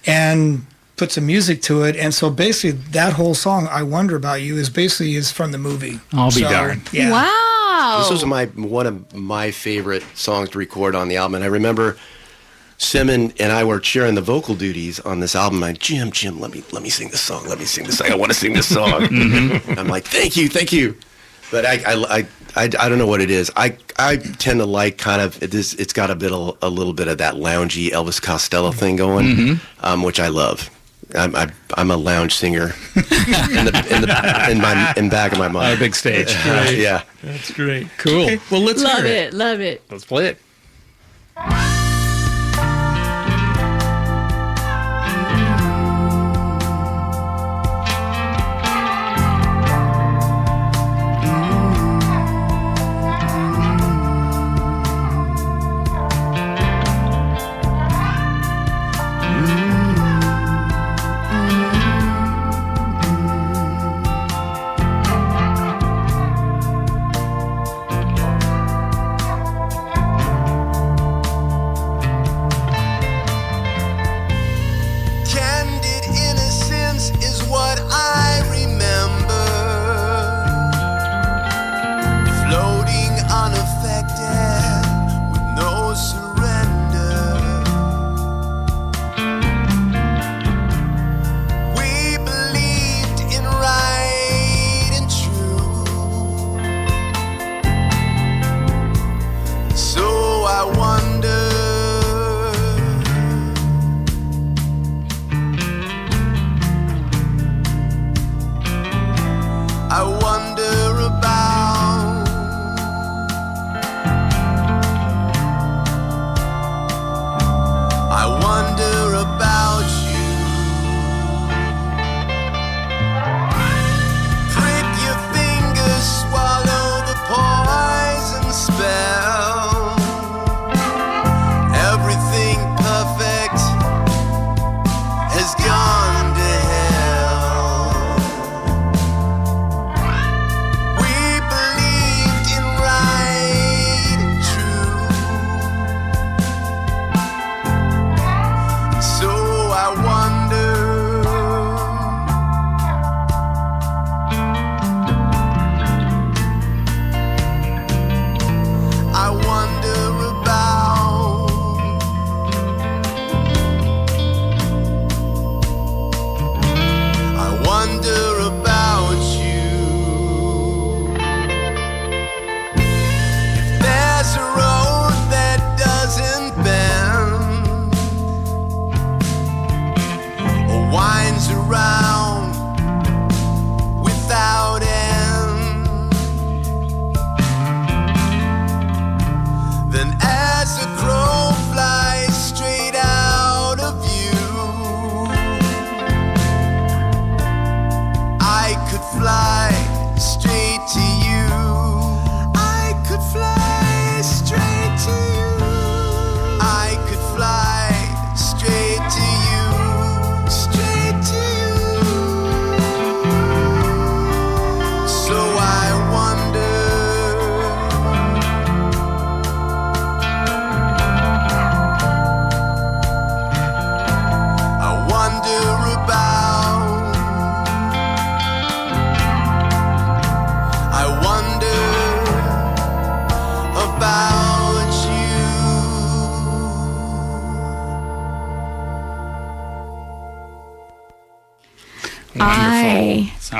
[SPEAKER 4] and put some music to it. And so basically, that whole song, "I Wonder About You," is from the movie.
[SPEAKER 2] I'll be
[SPEAKER 4] So,
[SPEAKER 2] darned.
[SPEAKER 4] Yeah.
[SPEAKER 1] Wow.
[SPEAKER 3] This was one of my favorite songs to record on the album. And I remember Simon and I were sharing the vocal duties on this album. Like, Jim, let me sing this song. Let me sing this song. I want to sing this song. I'm like, thank you. But I don't know what it is. I tend to like kind of it's got a little bit of that loungy Elvis Costello thing going, which I love. I'm a lounge singer in back of my
[SPEAKER 2] On a
[SPEAKER 3] mind.
[SPEAKER 2] big stage.
[SPEAKER 3] Yeah.
[SPEAKER 5] That's great.
[SPEAKER 2] Cool.
[SPEAKER 5] Okay, well, let's
[SPEAKER 1] Love
[SPEAKER 5] hear
[SPEAKER 1] it. Love it.
[SPEAKER 2] Let's play it.
[SPEAKER 8] I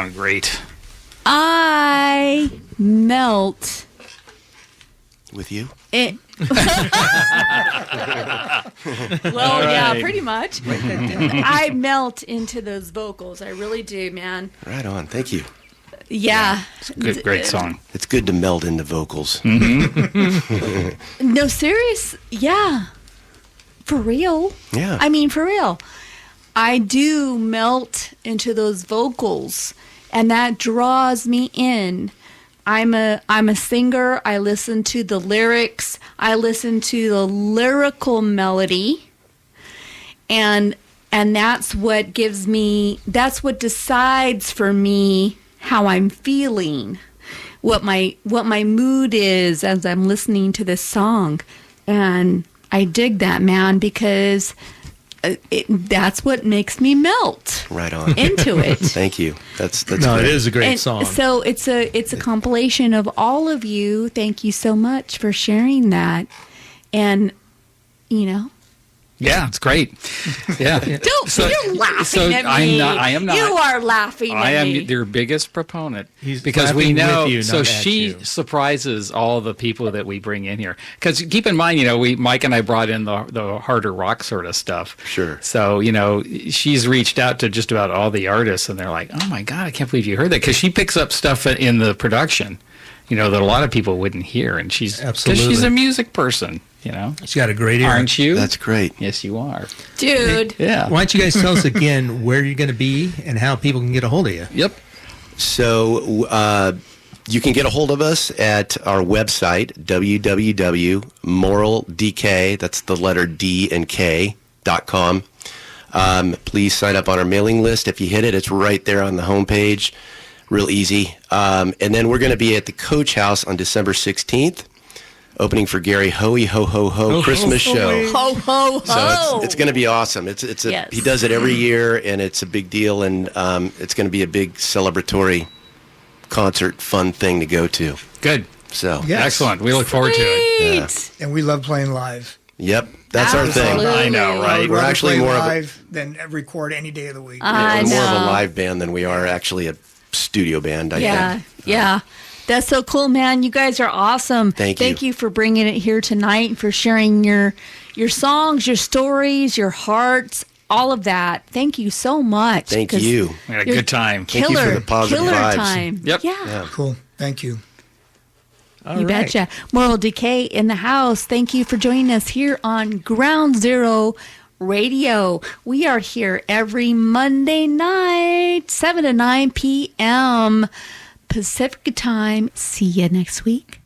[SPEAKER 2] sound great.
[SPEAKER 1] I melt
[SPEAKER 3] With you?
[SPEAKER 1] it. Well, yeah, pretty much. I melt into those vocals. I really do, man.
[SPEAKER 3] Right on. Thank you.
[SPEAKER 1] Yeah.
[SPEAKER 2] Good, great song.
[SPEAKER 3] It's good to meld in the vocals.
[SPEAKER 1] No, serious. Yeah. For real.
[SPEAKER 3] Yeah.
[SPEAKER 1] I mean, for real. I do melt into those vocals, and that draws me in. I'm a singer. I listen to the lyrics. I listen to the lyrical melody. And that's what gives me, that's what decides for me how I'm feeling, what my mood is as I'm listening to this song. And I dig that, man, because that's what makes me melt
[SPEAKER 3] Right on.
[SPEAKER 1] into it.
[SPEAKER 3] Thank you. That's
[SPEAKER 5] No,
[SPEAKER 3] great.
[SPEAKER 5] it is a great
[SPEAKER 1] And
[SPEAKER 5] song.
[SPEAKER 1] so it's a compilation of all of you. Thank you so much for sharing that. And
[SPEAKER 2] Yeah, it's great. Yeah.
[SPEAKER 1] don't you're laughing at me.
[SPEAKER 2] I am not.
[SPEAKER 1] You are laughing at
[SPEAKER 2] I am
[SPEAKER 1] me.
[SPEAKER 2] their biggest proponent
[SPEAKER 5] He's
[SPEAKER 2] because we
[SPEAKER 5] laughing
[SPEAKER 2] know.
[SPEAKER 5] with you,
[SPEAKER 2] So
[SPEAKER 5] not at
[SPEAKER 2] she
[SPEAKER 5] you.
[SPEAKER 2] surprises all the people that we bring in here. Because keep in mind, Mike and I brought in the harder rock sort of stuff.
[SPEAKER 3] Sure.
[SPEAKER 2] So she's reached out to just about all the artists, and they're like, "Oh my God, I can't believe you heard that!" Because she picks up stuff in the production, that a lot of people wouldn't hear, and because
[SPEAKER 5] Absolutely.
[SPEAKER 2] she's a music person.
[SPEAKER 5] She's got a great ear.
[SPEAKER 2] Aren't you?
[SPEAKER 3] That's great.
[SPEAKER 2] Yes, you are.
[SPEAKER 1] Dude.
[SPEAKER 2] Yeah.
[SPEAKER 5] Why don't you guys tell us again where you're going to be and how people can get a hold of you?
[SPEAKER 2] Yep.
[SPEAKER 3] So you can get a hold of us at our website, www.moraldk, that's the letter D and K.com. Please sign up on our mailing list. If you hit it, it's right there on the homepage. Real easy. And then we're going to be at the Coach House on December 16th. Opening for Gary Hoey Ho Ho Ho Christmas show.
[SPEAKER 1] Ho, ho, ho.
[SPEAKER 3] So it's going to be awesome.
[SPEAKER 1] Yes.
[SPEAKER 3] He does it every year, and it's a big deal, and it's going to be a big celebratory concert, fun thing to go to.
[SPEAKER 2] Good.
[SPEAKER 3] So,
[SPEAKER 4] Yes.
[SPEAKER 2] Excellent. We look forward to it.
[SPEAKER 1] Sweet.
[SPEAKER 4] And we love playing live.
[SPEAKER 3] yep, that's our
[SPEAKER 1] Absolutely.
[SPEAKER 3] thing.
[SPEAKER 2] I know, right?
[SPEAKER 3] We're
[SPEAKER 4] Rather
[SPEAKER 3] actually
[SPEAKER 4] play
[SPEAKER 3] more of a,
[SPEAKER 4] live than record any day of the week.
[SPEAKER 1] I
[SPEAKER 3] we're more of a
[SPEAKER 1] know.
[SPEAKER 3] live band than we are actually a studio band. I
[SPEAKER 1] Yeah,
[SPEAKER 3] think.
[SPEAKER 1] yeah. That's so cool, man. You guys are awesome.
[SPEAKER 3] Thank you.
[SPEAKER 1] Thank you for bringing it here tonight and for sharing your songs, your stories, your hearts, all of that. Thank you so much.
[SPEAKER 3] Thank
[SPEAKER 1] 'cause
[SPEAKER 3] you.
[SPEAKER 2] We had a
[SPEAKER 1] you're
[SPEAKER 2] good time.
[SPEAKER 3] Thank you for
[SPEAKER 1] Killer,
[SPEAKER 3] the positive
[SPEAKER 1] killer
[SPEAKER 3] vibes.
[SPEAKER 1] time.
[SPEAKER 2] Yep.
[SPEAKER 1] Yeah.
[SPEAKER 4] Cool. Thank you.
[SPEAKER 5] All
[SPEAKER 1] You
[SPEAKER 5] right.
[SPEAKER 1] betcha. Moral Decay in the house. Thank you for joining us here on Ground Zero Radio. We are here every Monday night, 7 to 9 p.m. Pacific time. See you next week.